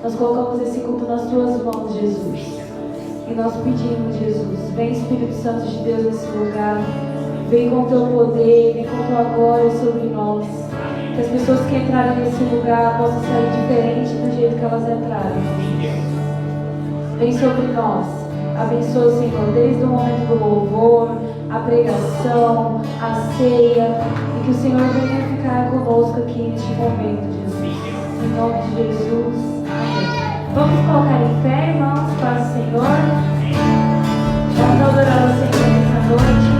Nós colocamos esse culto nas tuas mãos, Jesus. E nós pedimos, Jesus, vem Espírito Santo de Deus nesse lugar. Vem com teu poder, vem com tua glória sobre nós. Que as pessoas que entrarem nesse lugar possam sair diferente do jeito que elas entraram. Vem sobre nós. Abençoa, Senhor, desde o momento do louvor, a pregação, a ceia. E que o Senhor venha ficar conosco aqui neste momento, Jesus. Em nome de Jesus. Amém. Vamos colocar em pé, irmãos, para o Senhor. Vamos adorar o Senhor nessa noite.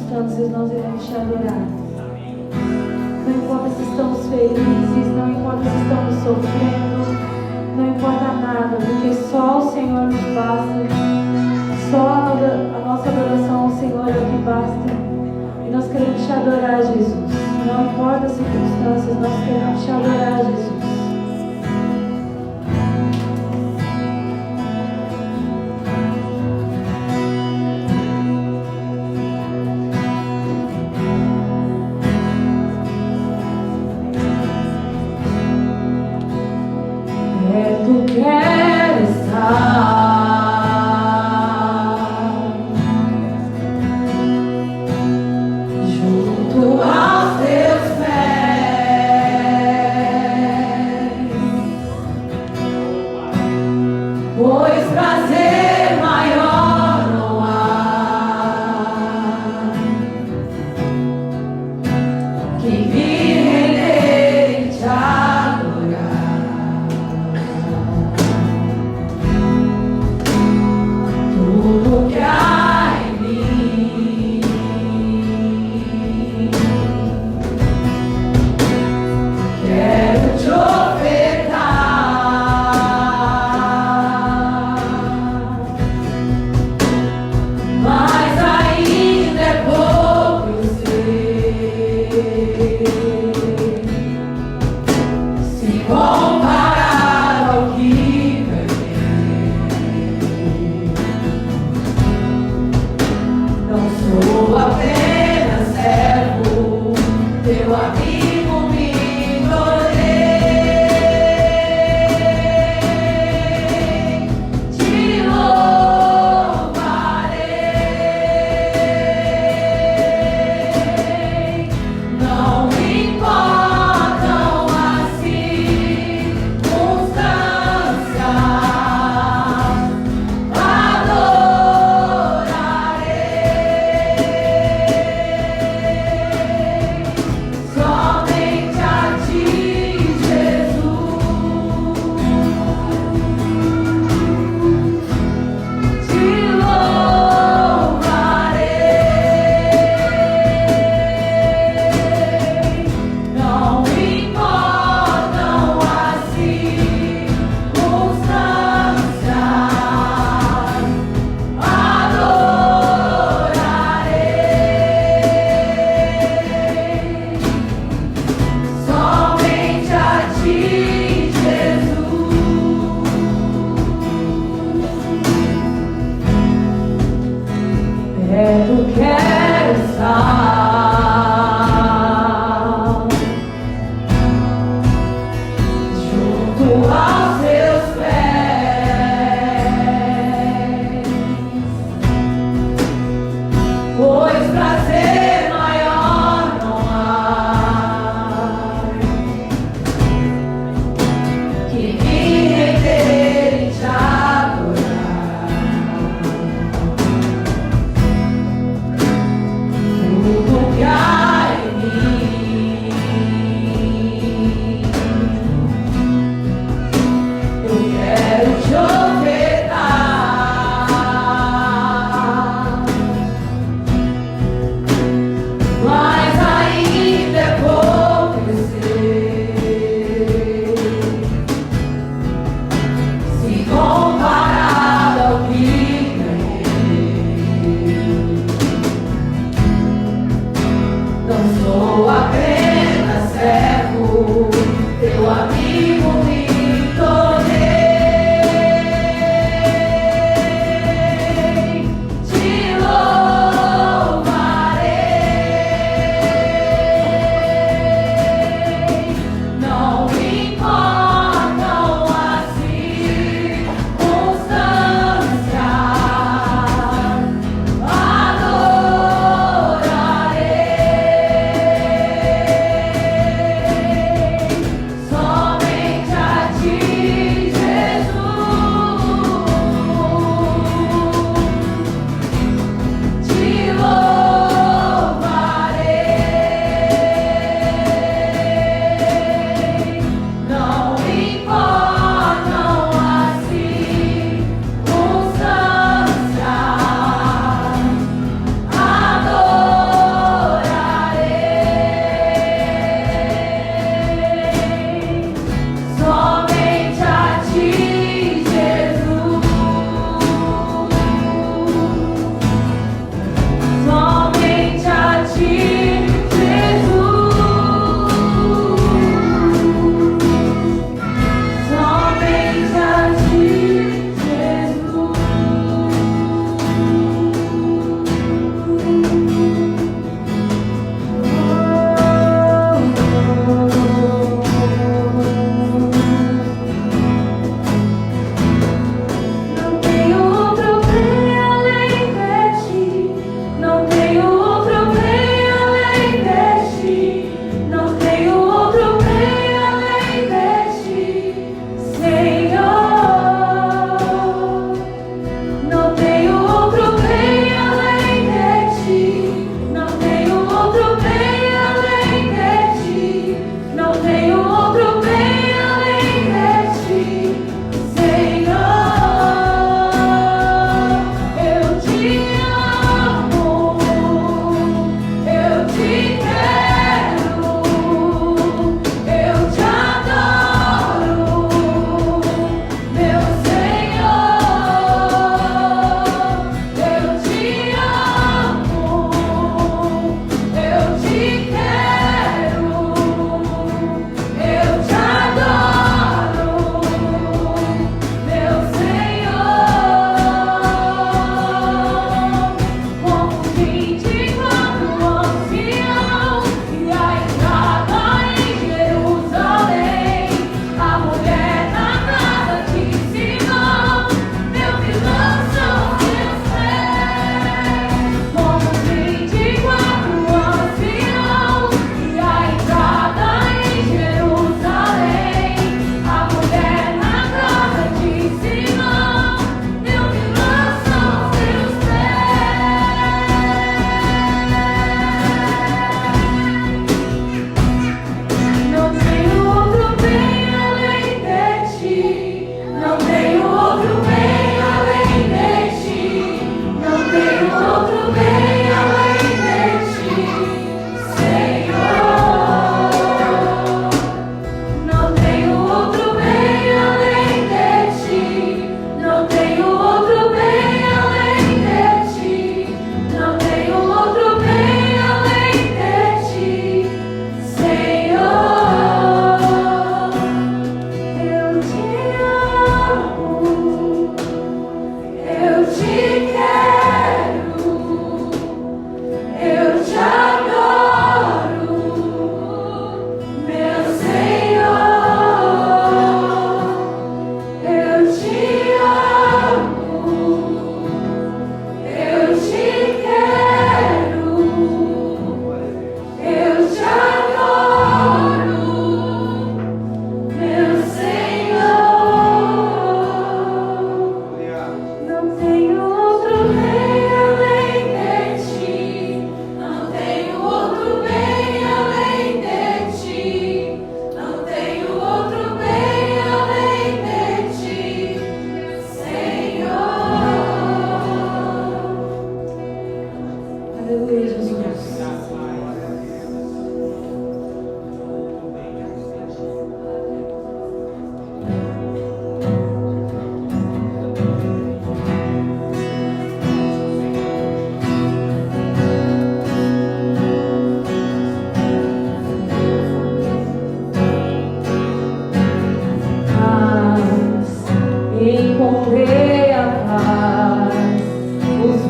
circunstâncias, nós iremos te adorar. Não importa se estamos felizes, não importa se estamos sofrendo, não importa nada, porque só o Senhor nos basta. Só a nossa adoração ao Senhor é o que basta. E nós queremos te adorar, Jesus. Não importa as circunstâncias, nós queremos te adorar, Jesus.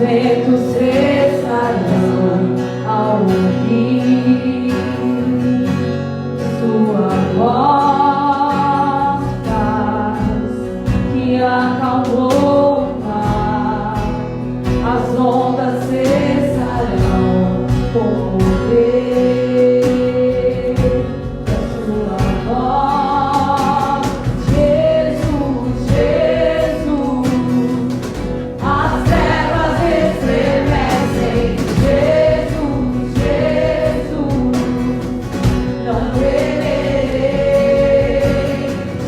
ventos cessarão ao ouvir sua voz, paz que acalmou o mar. As ondas cessarão com o poder da sua voz. Jesus, Jesus, as trevas estremecem. Jesus, Jesus, não temerei.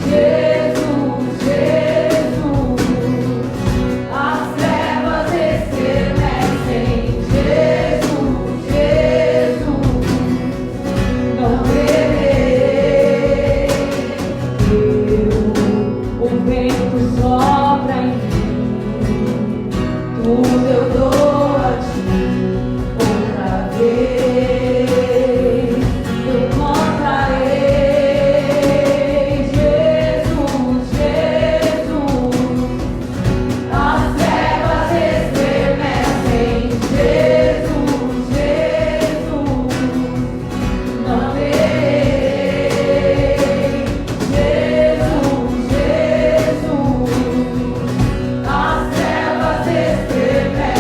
Jesus, Jesus, as trevas estremecem. Jesus, Jesus, não temerei. O vento sopra em mim, tudo eu dou a ti outra vez. Eu contarei. Jesus, Jesus, as trevas estremecem. Jesus, Jesus, não temerei. Jesus, Jesus, as trevas estremecem.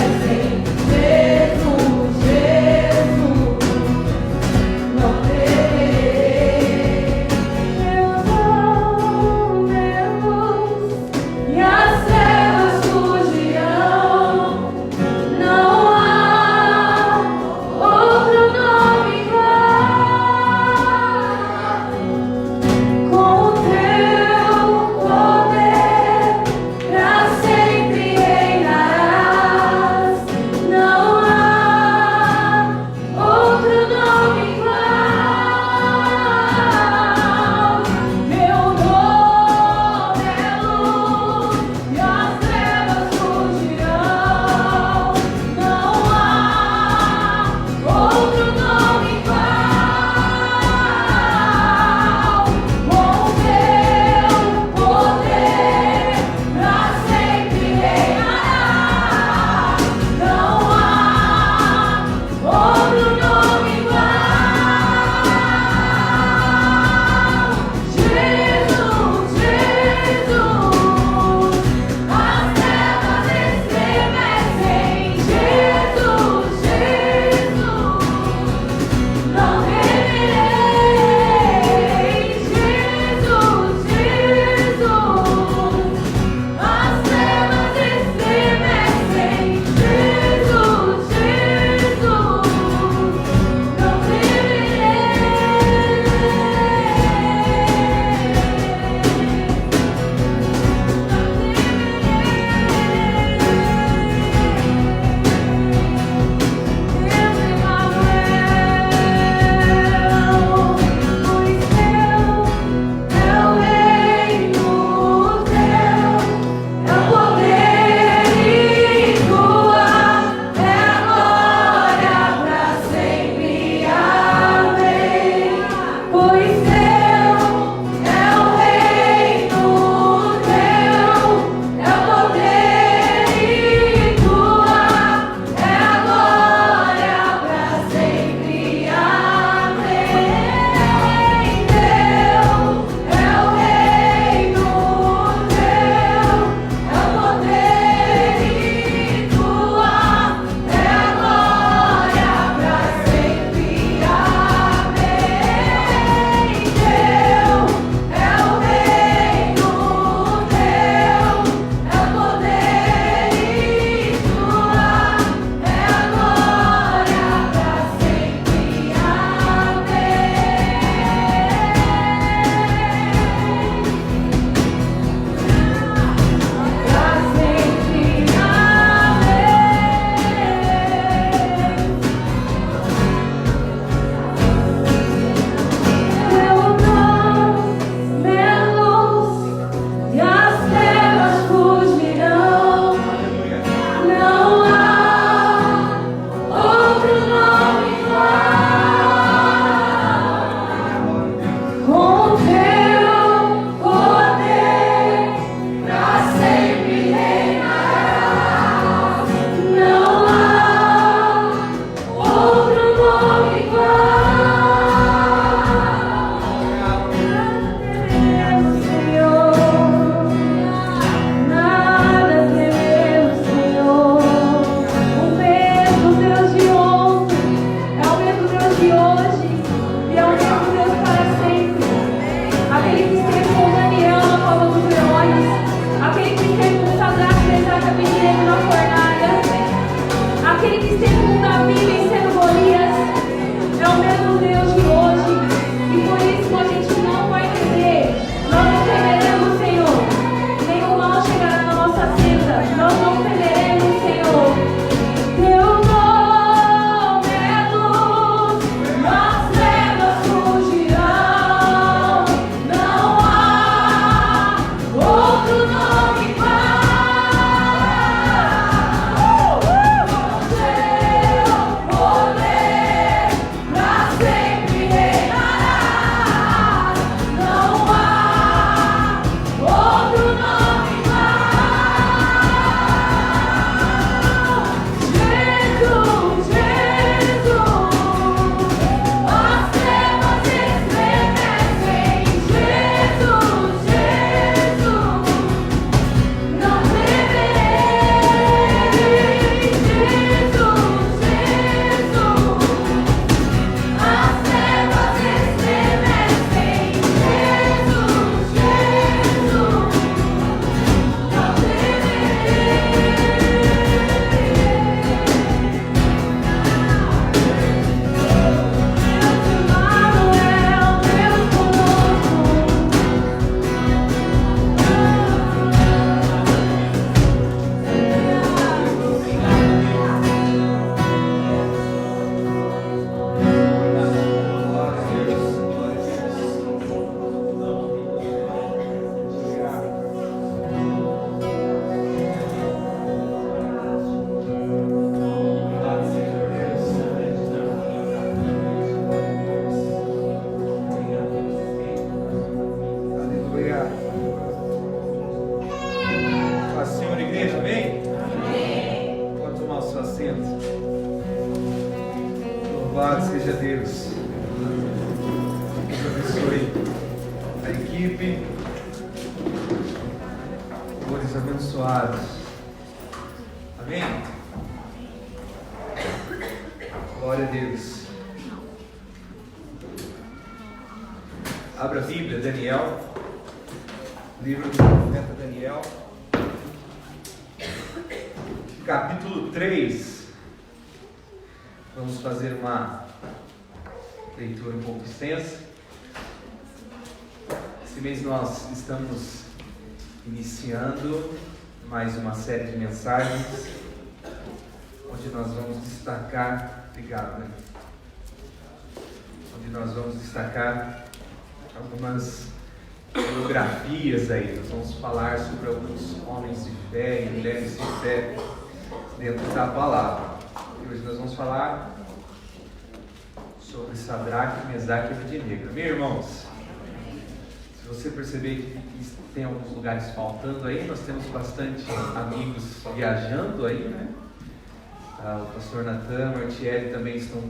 Louvado seja Deus. Deus abençoe a equipe. Louvores abençoados. Amém? Glória a Deus. Abra a Bíblia, Daniel. Livro do profeta Daniel. Capítulo 3. Vamos fazer uma leitura um pouco extensa. Esse mês nós estamos iniciando mais uma série de mensagens, onde nós vamos destacar, obrigado, né? Onde nós vamos destacar algumas biografias aí. Nós vamos falar sobre alguns homens de fé e mulheres de fé dentro da palavra. E hoje nós vamos falar sobre Sadraque, Mesaque e Abednego. Amém, irmãos? Se você perceber que tem alguns lugares faltando aí, nós temos bastante amigos viajando aí, né? O pastor Natan, o Artieri também estão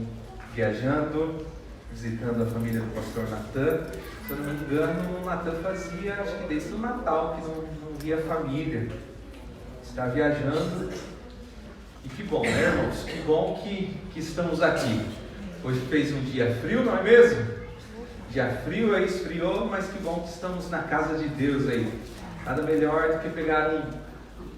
viajando, visitando a família do pastor Natan. Se eu não me engano, o Natan fazia, acho que desde o Natal, que não via a família. Está viajando. E que bom, né, irmãos? Que bom que estamos aqui. Hoje fez um dia frio, não é mesmo? Dia frio, aí esfriou, mas que bom que estamos na casa de Deus aí. Nada melhor do que pegar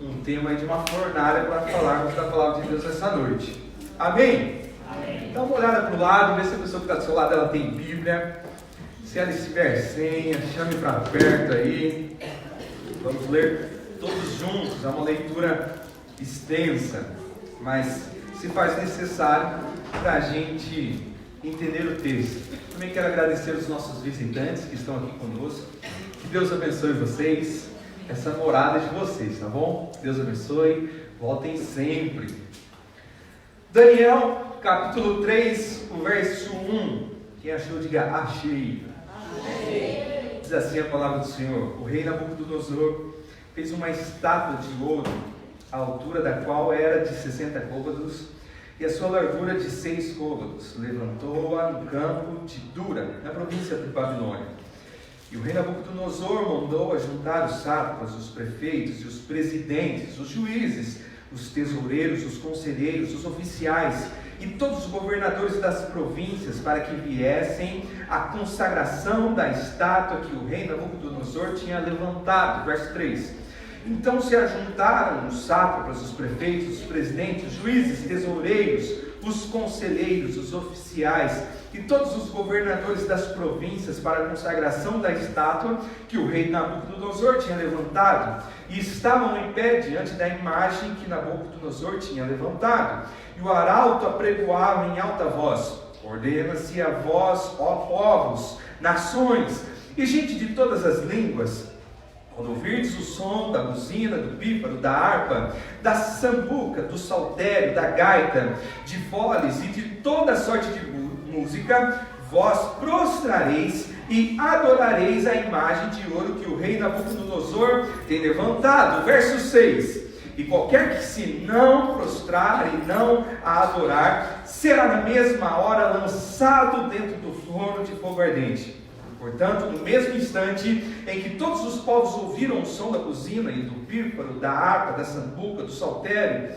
um tema aí de uma fornalha para falarmos da palavra de Deus essa noite. Amém? Amém. Dá uma olhada para o lado, vê se a pessoa que está do seu lado ela tem Bíblia. Se ela estiver sem, chame para perto aí. Vamos ler todos juntos. É uma leitura extensa, mas se faz necessário para a gente entender o texto. Também quero agradecer os nossos visitantes que estão aqui conosco. Que Deus abençoe vocês, essa morada de vocês, tá bom? Deus abençoe, voltem sempre. Daniel, capítulo 3, o verso 1. Quem achou, diga achei. Achei. Diz assim a palavra do Senhor: o rei Nabucodonosor fez uma estátua de ouro, a altura da qual era de 60 côvados e a sua largura de 6 côvados. Levantou-a no campo de Dura, na província de Babilônia. E o rei Nabucodonosor mandou ajuntar os sátrapas, os prefeitos e os presidentes, os juízes, os tesoureiros, os conselheiros, os oficiais e todos os governadores das províncias para que viessem à consagração da estátua que o rei Nabucodonosor tinha levantado. Verso 3. Então se ajuntaram os sátrapas, os prefeitos, os presidentes, os juízes, tesoureiros, os conselheiros, os oficiais e todos os governadores das províncias para a consagração da estátua que o rei Nabucodonosor tinha levantado, e estavam em pé diante da imagem que Nabucodonosor tinha levantado. E o arauto apregoava em alta voz: ordena-se a vós, ó povos, nações e gente de todas as línguas, quando ouvirdes o som da buzina, do pífaro, da harpa, da sambuca, do saltério, da gaita, de foles e de toda sorte de música, vós prostrareis e adorareis a imagem de ouro que o rei Nabucodonosor tem levantado. Verso 6. E qualquer que se não prostrar e não a adorar, será na mesma hora lançado dentro do forno de fogo ardente. Portanto, no mesmo instante em que todos os povos ouviram o som da buzina e do pífaro, da harpa, da sambuca, do saltério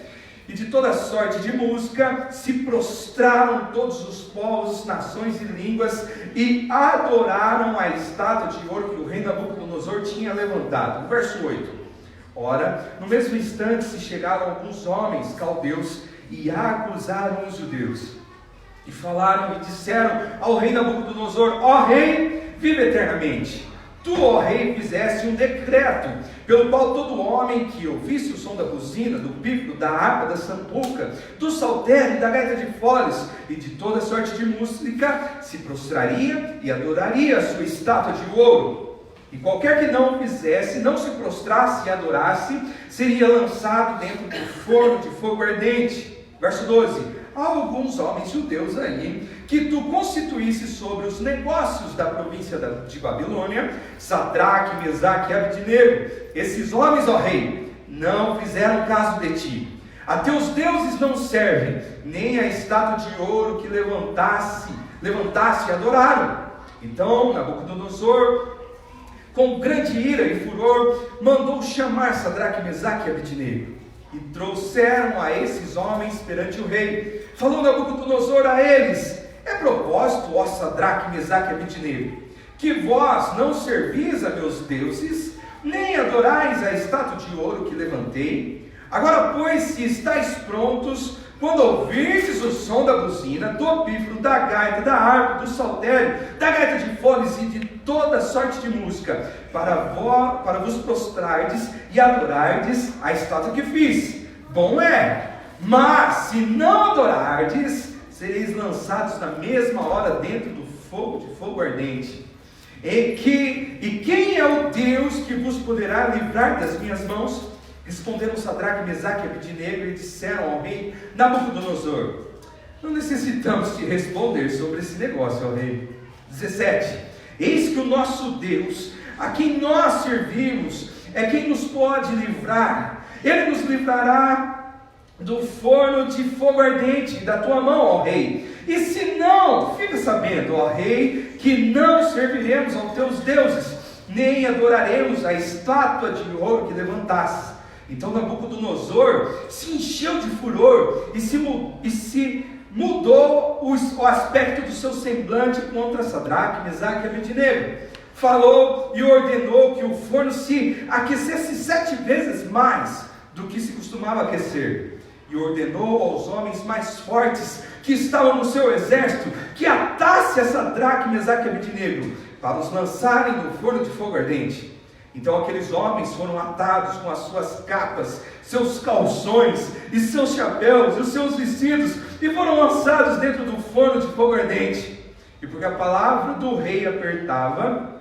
e de toda sorte de música, se prostraram todos os povos, nações e línguas e adoraram a estátua de ouro que o rei Nabucodonosor tinha levantado. Verso 8. Ora, no mesmo instante se chegaram alguns homens caldeus e acusaram os judeus. E falaram e disseram ao rei Nabucodonosor: ó rei, vive eternamente. Tu, ó rei, fizeste um decreto, pelo qual todo homem que ouvisse o som da buzina, do pífaro, da harpa, da sambuca, do saltério e da gaita de foles, e de toda sorte de música, se prostraria e adoraria a sua estátua de ouro. E qualquer que não o fizesse, não se prostrasse e adorasse, seria lançado dentro do forno de fogo ardente. Verso 12. Há alguns homens judeus aí que tu constituísse sobre os negócios da província de Babilônia, Sadraque, Mesaque e Abednego. Esses homens, ó rei, não fizeram caso de ti. A teus deuses não servem, nem a estátua de ouro que levantasse e adoraram. Então Nabucodonosor, com grande ira e furor, mandou chamar Sadraque, Mesaque e Abednego, e trouxeram a esses homens perante o rei. Falou Nabucodonosor a eles: é propósito, ó Sadraque, Mesaque e Abednego, que vós não servis a meus deuses, nem adorais a estátua de ouro que levantei? Agora, pois, se estáis prontos, quando ouvirdes o som da buzina, do pífaro, da gaita, da harpa, do saltério, da gaita de foles e de toda sorte de música, para vos prostrardes e adorardes a estátua que fiz, bom é. Mas se não adorardes, sereis lançados na mesma hora dentro do fogo, de fogo ardente. E quem é o Deus que vos poderá livrar das minhas mãos? Responderam Sadraque, Mesaque e Abednego e disseram ao rei Nabucodonosor: não necessitamos te responder sobre esse negócio, ó rei. 17. Eis que o nosso Deus, a quem nós servimos, é quem nos pode livrar. Ele nos livrará do forno de fogo ardente da tua mão, ó rei. E se não, fica sabendo, ó rei, que não serviremos aos teus deuses, nem adoraremos a estátua de ouro que levantaste. Então Nabucodonosor se encheu de furor e se mudou o aspecto do seu semblante contra Sadraque, Mesaque e Abednego. Falou e ordenou que o forno se aquecesse 7 vezes mais do que se costumava aquecer. E ordenou aos homens mais fortes que estavam no seu exército que atasse a Sadraque, Mesaque e Abednego para os lançarem no forno de fogo ardente. Então aqueles homens foram atados com as suas capas, seus calções e seus chapéus e os seus vestidos, e foram lançados dentro do forno de fogo ardente. E porque a palavra do rei apertava,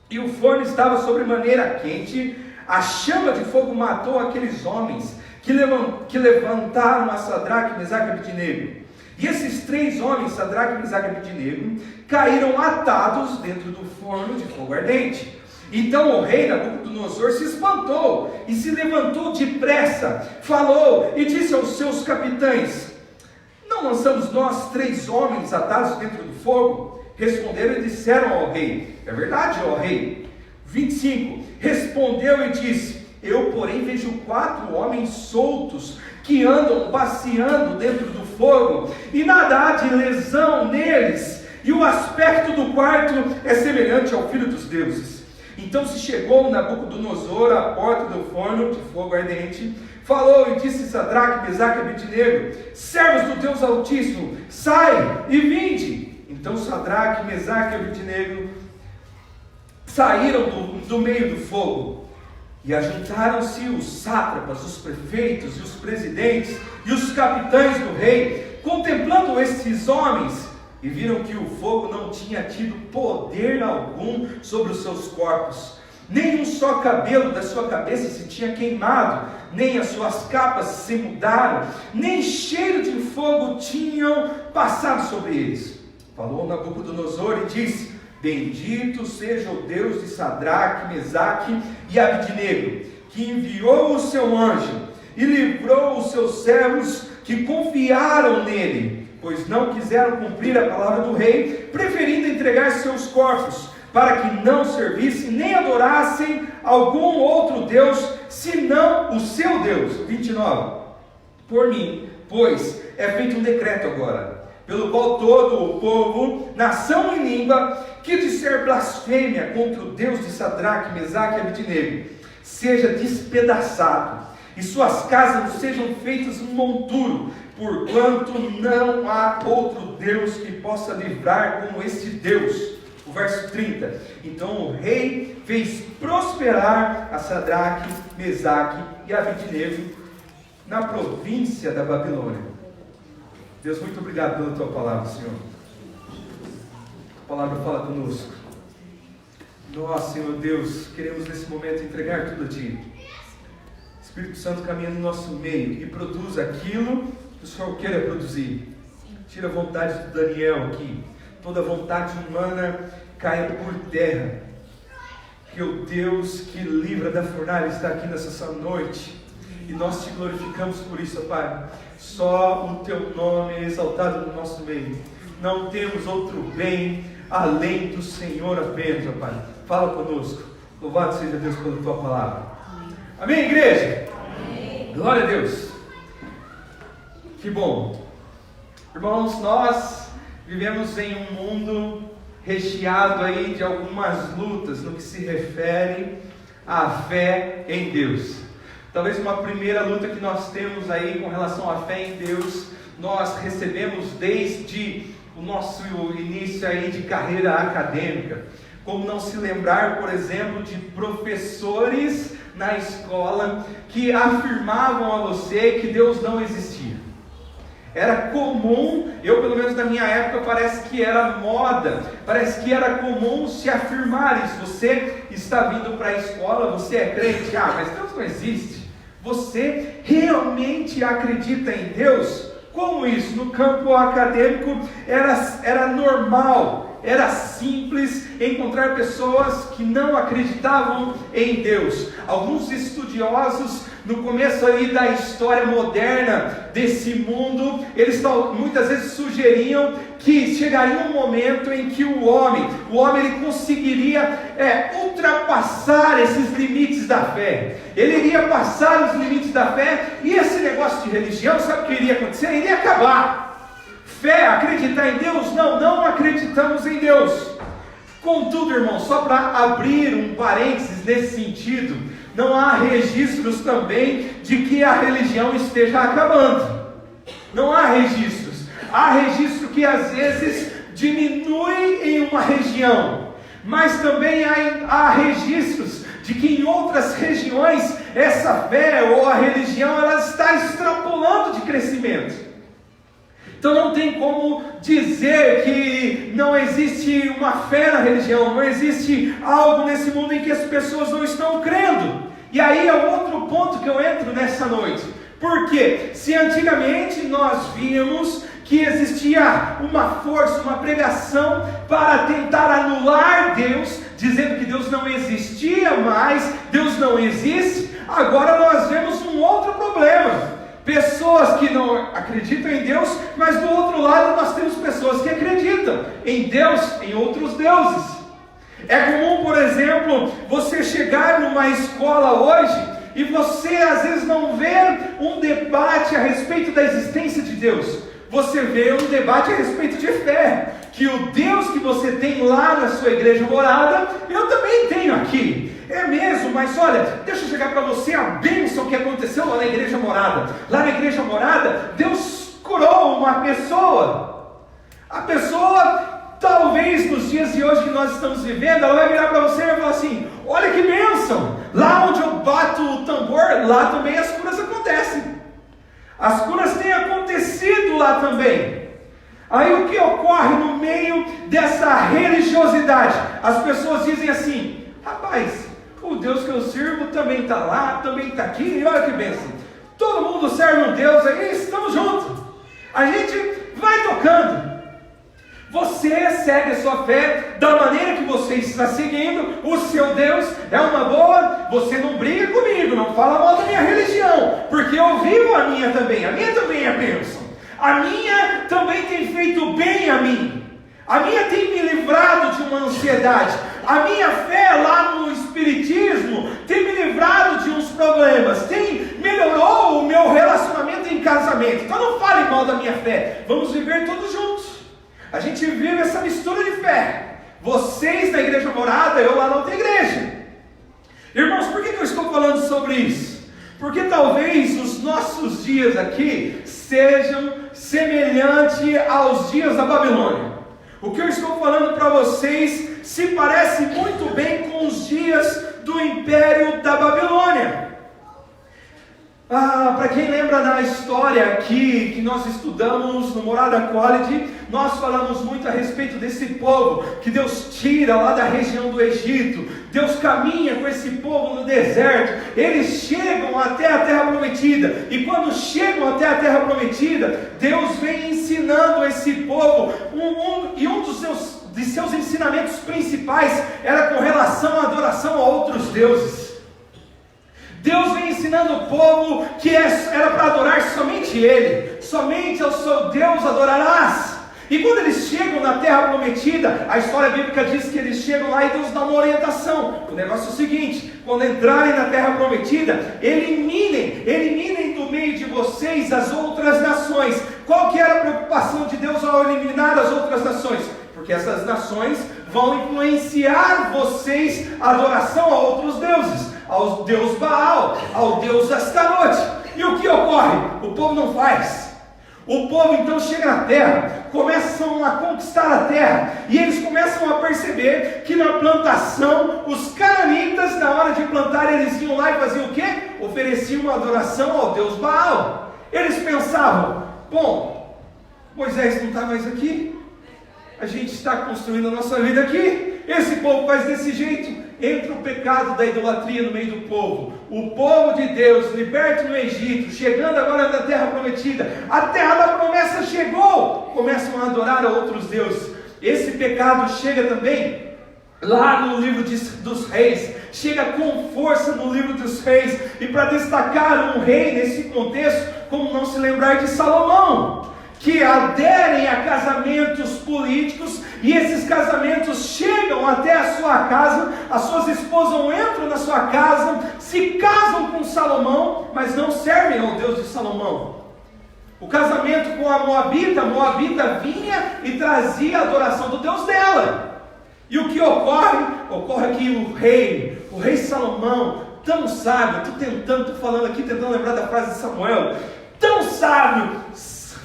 e o forno estava sobremaneira quente, a chama de fogo matou aqueles homens que levantaram a Sadraque, Mesaque e Abednego. E esses 3 homens, Sadraque, Mesaque e Abednego, caíram atados dentro do forno de fogo ardente. Então o rei Nabucodonosor se espantou e se levantou depressa, falou e disse aos seus capitães: não lançamos nós 3 homens atados dentro do fogo? Responderam e disseram ao rei: é verdade, ó rei. 25. Respondeu e disse: eu porém vejo 4 homens soltos que andam passeando dentro do fogo, e nada há de lesão neles, e o aspecto do quarto é semelhante ao filho dos deuses. Então se chegou Nabucodonosor à porta do forno de fogo ardente, falou e disse: Sadraque, Mesaque e Abednego, servos do Deus Altíssimo, sai e vinde. Então Sadraque, Mesaque e Abednego saíram do meio do fogo, e ajuntaram-se os sátrapas, os prefeitos e os presidentes e os capitães do rei, contemplando estes homens, e viram que o fogo não tinha tido poder algum sobre os seus corpos, nem um só cabelo da sua cabeça se tinha queimado, nem as suas capas se mudaram, nem cheiro de fogo tinham passado sobre eles. Falou Nabucodonosor e disse: bendito seja o Deus de Sadraque, Mesaque e Abednego, que enviou o seu anjo e livrou os seus servos que confiaram nele, pois não quiseram cumprir a palavra do rei, preferindo entregar seus corpos, para que não servissem nem adorassem algum outro Deus, senão o seu Deus. 29. Por mim, pois, é feito um decreto agora, pelo qual todo o povo, nação e língua, que disser blasfêmia contra o Deus de Sadraque, Mesaque e Abednego, seja despedaçado, e suas casas sejam feitas um monturo, porquanto não há outro Deus que possa livrar como este Deus. O verso 30. Então o rei fez prosperar a Sadraque, Mesaque e Abednego na província da Babilônia. Deus, muito obrigado pela tua palavra, Senhor. A palavra fala conosco. Nós, Senhor Deus, queremos nesse momento entregar tudo a Ti. Espírito Santo caminha no nosso meio e produz aquilo que o Senhor queira produzir. Tira a vontade do Daniel aqui, toda vontade humana caia por terra. Que o Deus que livra da fornalha está aqui nessa noite E nós te glorificamos por isso, ó Pai. Só o teu nome é exaltado no nosso meio. Não temos outro bem além do Senhor apenas, ó Pai. Fala conosco. Louvado seja Deus pela tua palavra. Amém, igreja? Amém. Glória a Deus. Que bom. Irmãos, nós vivemos em um mundo recheado aí de algumas lutas no que se refere à fé em Deus. Talvez uma primeira luta que nós temos aí com relação à fé em Deus, nós recebemos desde o nosso início aí de carreira acadêmica. Como não se lembrar, por exemplo, de professores na escola que afirmavam a você que Deus não existia. Era comum, pelo menos na minha época, parece que era moda, parece que era comum se afirmar isso. Você está vindo para a escola, você é crente, mas Deus não existe. Você realmente acredita em Deus? Como isso? No campo acadêmico era normal, era simples encontrar pessoas que não acreditavam em Deus. Alguns estudiosos, no começo aí da história moderna desse mundo, eles muitas vezes sugeriam que chegaria um momento em que o homem ele conseguiria ultrapassar esses limites da fé. Ele iria passar os limites da fé, e esse negócio de religião, sabe o que iria acontecer? Ele iria acabar. Fé, acreditar em Deus? Não acreditamos em Deus. Contudo, irmão, só para abrir um parênteses nesse sentido, não há registros também de que a religião esteja acabando. Não há registros. Há registro que às vezes diminui em uma região, mas também há registros de que em outras regiões essa fé ou a religião ela está extrapolando de crescimento. Então não tem como dizer que não existe uma fé na religião, não existe algo nesse mundo em que as pessoas não estão crendo. E aí é outro ponto que eu entro nessa noite. Porque se antigamente nós víamos que existia uma força, uma pregação para tentar anular Deus, dizendo que Deus não existia mais, Deus não existe, agora nós vemos um outro problema. Pessoas que não acreditam em Deus, mas do outro lado nós temos pessoas que acreditam em Deus, em outros deuses. É comum, por exemplo, você chegar numa escola hoje e você às vezes não vê um debate a respeito da existência de Deus. Você vê um debate a respeito de fé, que o Deus que você tem lá na sua igreja morada, eu também tenho aqui. É mesmo, mas olha, deixa eu chegar para você a bênção que aconteceu lá na igreja morada. Lá na igreja morada, Deus curou uma pessoa. A pessoa, talvez nos dias de hoje que nós estamos vivendo, ela vai virar para você e vai falar assim: olha que bênção, lá onde eu bato o tambor, lá também as curas acontecem. As curas têm acontecido lá também. Aí o que ocorre no meio dessa religiosidade? As pessoas dizem assim: rapaz, o Deus que eu sirvo também está lá, também está aqui, e olha que bênção. Todo mundo serve um Deus aí, estamos juntos. A gente vai tocando. Você segue a sua fé da maneira que você está seguindo, o seu Deus é uma boa, você não briga comigo, não fala mal da minha religião, porque eu vivo a minha também é bênção. A minha também tem feito bem a mim. A minha tem me livrado de uma ansiedade. A minha fé lá no Espiritismo tem me livrado de uns problemas. Melhorou o meu relacionamento em casamento. Então não fale mal da minha fé. Vamos viver todos juntos. A gente vive essa mistura de fé. Vocês na igreja morada, eu lá na outra igreja. Irmãos, por que eu estou falando sobre isso? Porque talvez os nossos dias aqui sejam semelhantes aos dias da Babilônia. O que eu estou falando para vocês se parece muito bem com os dias do Império da Babilônia. Para quem lembra da história aqui que nós estudamos no Morada College, nós falamos muito a respeito desse povo que Deus tira lá da região do Egito. Deus caminha com esse povo no deserto. Eles chegam até a Terra Prometida, e quando chegam até a Terra Prometida, Deus vem ensinando esse povo, e um dos seus ensinamentos principais era com relação à adoração a outros deuses. Deus vem ensinando o povo que era para adorar somente Ele, somente ao seu Deus adorarás. E quando eles chegam na terra prometida, a história bíblica diz que eles chegam lá e Deus dá uma orientação. O negócio é o seguinte: quando entrarem na terra prometida, eliminem do meio de vocês as outras nações. Qual que era a preocupação de Deus ao eliminar as outras nações? Porque essas nações vão influenciar vocês a adoração a outros deuses, ao Deus Baal, ao Deus Astarote. E o que ocorre? O povo não faz. O povo então chega na terra, começam a conquistar a terra, e eles começam a perceber que na plantação, os cananitas, na hora de plantar, eles iam lá e faziam o quê? Ofereciam uma adoração ao Deus Baal. Eles pensavam: bom, Moisés não está mais aqui, a gente está construindo a nossa vida aqui, esse povo faz desse jeito. Entra o pecado da idolatria no meio do povo. O povo de Deus, liberto no Egito, chegando agora na terra prometida, a terra da promessa chegou, começam a adorar a outros deuses. Esse pecado chega também lá no livro dos reis, chega com força no livro dos reis. E para destacar um rei nesse contexto, como não se lembrar de Salomão, que aderem a casamentos políticos, e esses casamentos chegam até a sua casa, as suas esposas entram na sua casa, se casam com Salomão, mas não servem ao Deus de Salomão. O casamento com a Moabita vinha e trazia a adoração do Deus dela. E o que ocorre? Ocorre que o rei Salomão, tão sábio, estou falando aqui, tentando lembrar da frase de Samuel, tão sábio.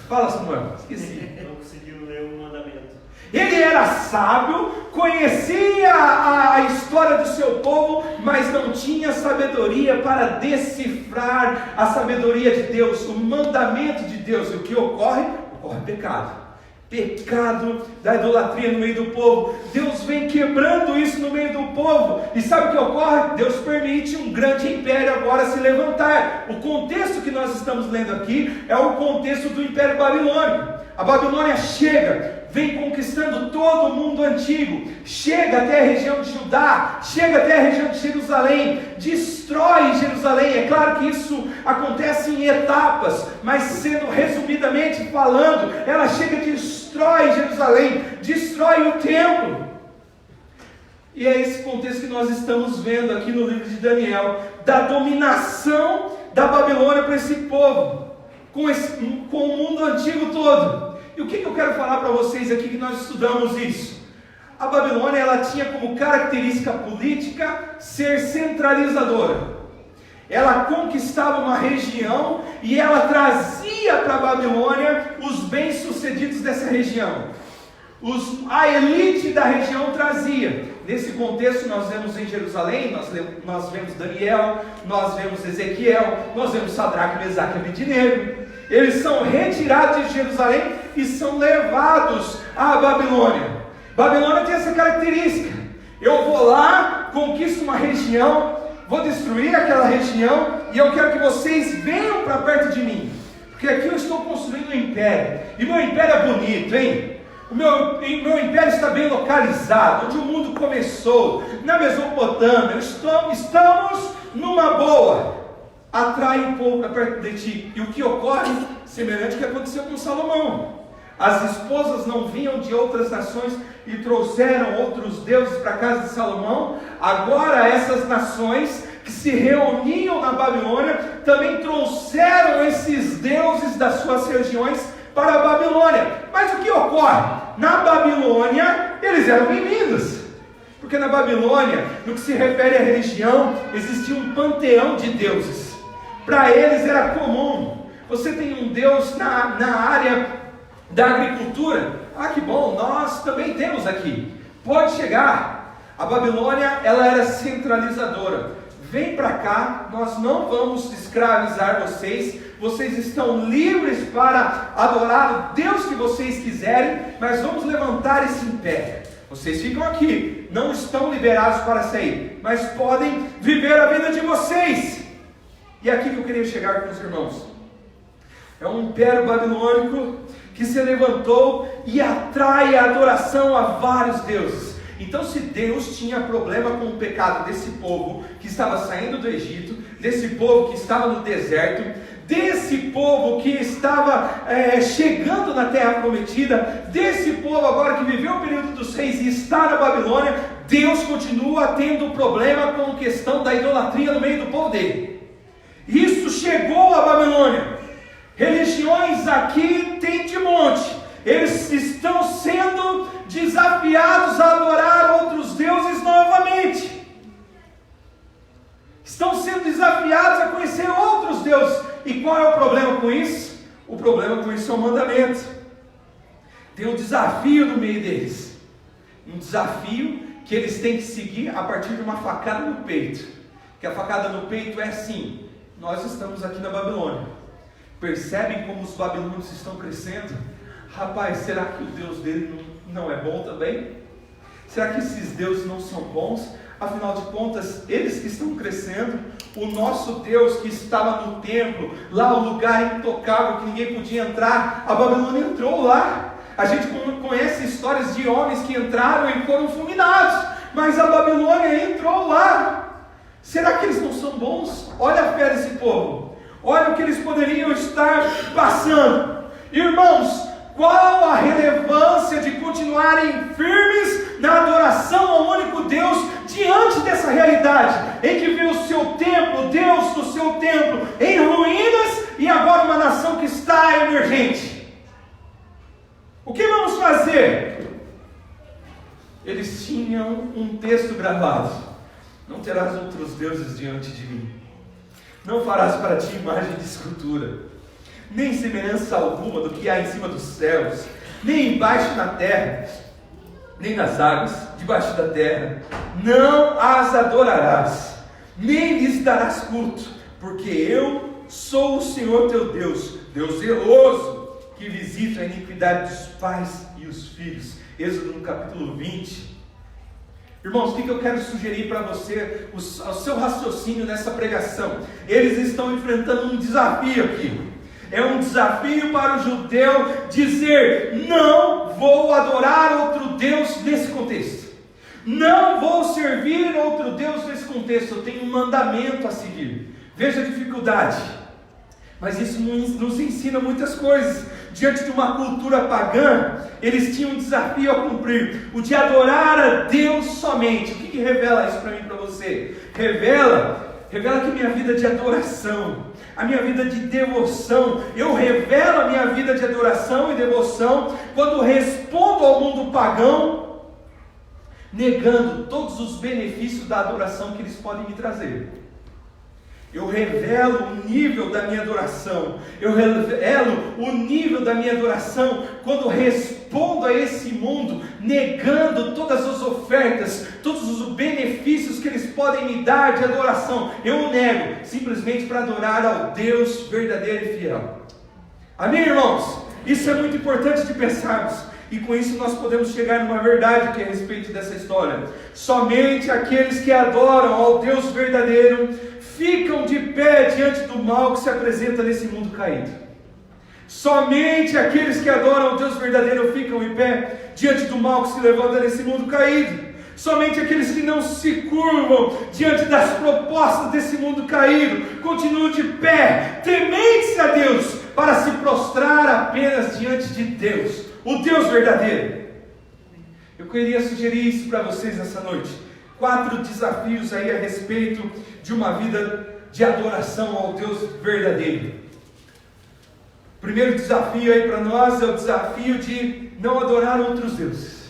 Fala, Samuel, esqueci. Não conseguiu ler o mandamento. Ele era sábio, conhecia a história do seu povo, mas não tinha sabedoria para decifrar a sabedoria de Deus, o mandamento de Deus. E o que ocorre? Ocorre pecado. Pecado da idolatria no meio do povo. Deus vem quebrando isso no meio do povo. E sabe o que ocorre? Deus permite um grande império agora se levantar. O contexto que nós estamos lendo aqui é o contexto do Império Babilônico. A Babilônia chega, vem conquistando todo o mundo antigo, chega até a região de Judá, chega até a região de Jerusalém, destrói Jerusalém. É claro que isso acontece em etapas, mas sendo resumidamente falando, ela chega e destrói Jerusalém, destrói o templo. E é esse contexto que nós estamos vendo aqui no livro de Daniel, da dominação da Babilônia para esse povo, com o mundo antigo todo. E o que eu quero falar para vocês aqui que nós estudamos isso? A Babilônia, ela tinha como característica política ser centralizadora. Ela conquistava uma região e ela trazia para a Babilônia os bem-sucedidos dessa região. A elite da região trazia. Nesse contexto nós vemos em Jerusalém, nós vemos Daniel, nós vemos Ezequiel, nós vemos Sadraque, Mesaque e Abednego. Eles são retirados de Jerusalém e são levados à Babilônia. Babilônia tem essa característica: eu vou lá, conquisto uma região, vou destruir aquela região, e eu quero que vocês venham para perto de mim, porque aqui eu estou construindo um império, e meu império é bonito, hein? O meu império está bem localizado, onde o mundo começou, na Mesopotâmia. Estamos numa boa. Atrai um povo para perto de ti. E o que ocorre? Semelhante ao que aconteceu com Salomão. As esposas não vinham de outras nações e trouxeram outros deuses para a casa de Salomão. Agora essas nações que se reuniam na Babilônia também trouxeram esses deuses das suas regiões para a Babilônia. Mas o que ocorre? Na Babilônia eles eram bem-vindos, porque na Babilônia, no que se refere à religião, existia um panteão de deuses. Para eles era comum. Você tem um Deus na área da agricultura. Ah, que bom, nós também temos aqui. Pode chegar. A Babilônia, ela era centralizadora. Vem para cá, nós não vamos escravizar vocês. Vocês estão livres para adorar o Deus que vocês quiserem, mas vamos levantar esse império. Vocês ficam aqui, não estão liberados para sair, mas podem viver a vida de vocês. E aqui que eu queria chegar com os irmãos. É um império babilônico que se levantou e atrai a adoração a vários deuses. Então, se Deus tinha problema com o pecado desse povo que estava saindo do Egito, desse povo que estava no deserto, desse povo que estava chegando na terra prometida, desse povo agora que viveu o período dos reis e está na Babilônia. Deus continua tendo problema com a questão da idolatria no meio do povo dele. Isso chegou à Babilônia. Religiões aqui tem de monte. Eles estão sendo desafiados a adorar outros deuses novamente. Estão sendo desafiados a conhecer outros deuses. E qual é o problema com isso? O problema com isso é o mandamento. Tem um desafio no meio deles. Um desafio que eles têm que seguir a partir de uma facada no peito. Que a facada no peito é assim: nós estamos aqui na Babilônia. Percebem como os babilônios estão crescendo? Rapaz, será que o Deus dele não é bom também? Será que esses deuses não são bons? Afinal de contas, eles que estão crescendo, o nosso Deus que estava no templo, lá o lugar intocável que ninguém podia entrar, a Babilônia entrou lá. A gente conhece histórias de homens que entraram e foram fulminados, mas a Babilônia entrou lá. Será que eles não são bons? Olha a fé desse povo, olha o que eles poderiam estar passando. Irmãos, qual a relevância de continuarem firmes na adoração ao único Deus diante dessa realidade, em que vê o seu templo, Deus do seu templo, em ruínas, e agora uma nação que está emergente? O que vamos fazer? Eles tinham um texto gravado: não terás outros deuses diante de mim, não farás para ti imagem de escultura, nem semelhança alguma do que há em cima dos céus, nem embaixo na terra, nem nas águas debaixo da terra. Não as adorarás, nem lhes darás culto, porque eu sou o Senhor teu Deus, Deus zeloso, que visita a iniquidade dos pais e os filhos. Êxodo no capítulo 20. Irmãos, o que eu quero sugerir para você, o seu raciocínio nessa pregação? Eles estão enfrentando um desafio aqui. É um desafio para o judeu dizer: não vou adorar outro Deus nesse contexto, não vou servir outro Deus nesse contexto, eu tenho um mandamento a seguir. Veja a dificuldade, mas isso nos ensina muitas coisas. Diante de uma cultura pagã, eles tinham um desafio a cumprir, o de adorar a Deus somente. O que revela isso para mim e para você? Revela que minha vida de adoração, a minha vida de devoção, eu revelo a minha vida de adoração e devoção quando respondo ao mundo pagão, negando todos os benefícios da adoração que eles podem me trazer. Eu revelo o nível da minha adoração, eu revelo o nível da minha adoração quando respondo a esse mundo, negando todas as ofertas, todos os benefícios que eles podem me dar de adoração. Eu o nego, simplesmente para adorar ao Deus verdadeiro e fiel. Amém, irmãos? Isso é muito importante de pensarmos, e com isso nós podemos chegar numa verdade que é a respeito dessa história. Somente aqueles que adoram ao Deus verdadeiro ficam de pé diante do mal que se apresenta nesse mundo caído. Somente aqueles que adoram o Deus verdadeiro ficam em pé diante do mal que se levanta nesse mundo caído. Somente aqueles que não se curvam diante das propostas desse mundo caído continuam de pé, tementes a Deus, para se prostrar apenas diante de Deus, o Deus verdadeiro. Eu queria sugerir isso para vocês nessa noite. 4 desafios aí a respeito de uma vida de adoração ao Deus verdadeiro. O primeiro desafio aí para nós é o desafio de não adorar outros deuses.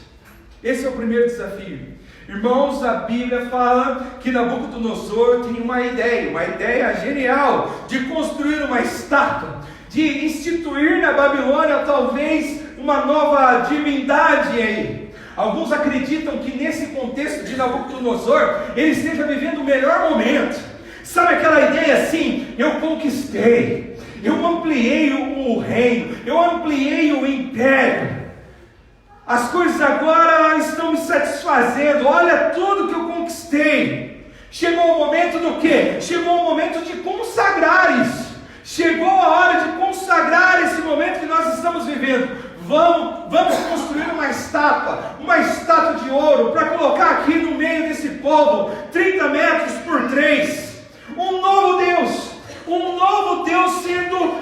Esse é o primeiro desafio. Irmãos, a Bíblia fala que Nabucodonosor tem uma ideia genial de construir uma estátua, de instituir na Babilônia talvez uma nova divindade aí. Alguns acreditam que nesse contexto de Nabucodonosor, ele esteja vivendo o melhor momento. Sabe aquela ideia assim: eu conquistei, eu ampliei o reino, eu ampliei o império, as coisas agora estão me satisfazendo, olha tudo que eu conquistei. Chegou o momento do quê? Chegou o momento de consagrar isso. Chegou a hora de consagrar esse momento que nós estamos vivendo. Vamos construir uma estátua de ouro, para colocar aqui no meio desse povo, 30 metros por 3. um novo Deus sendo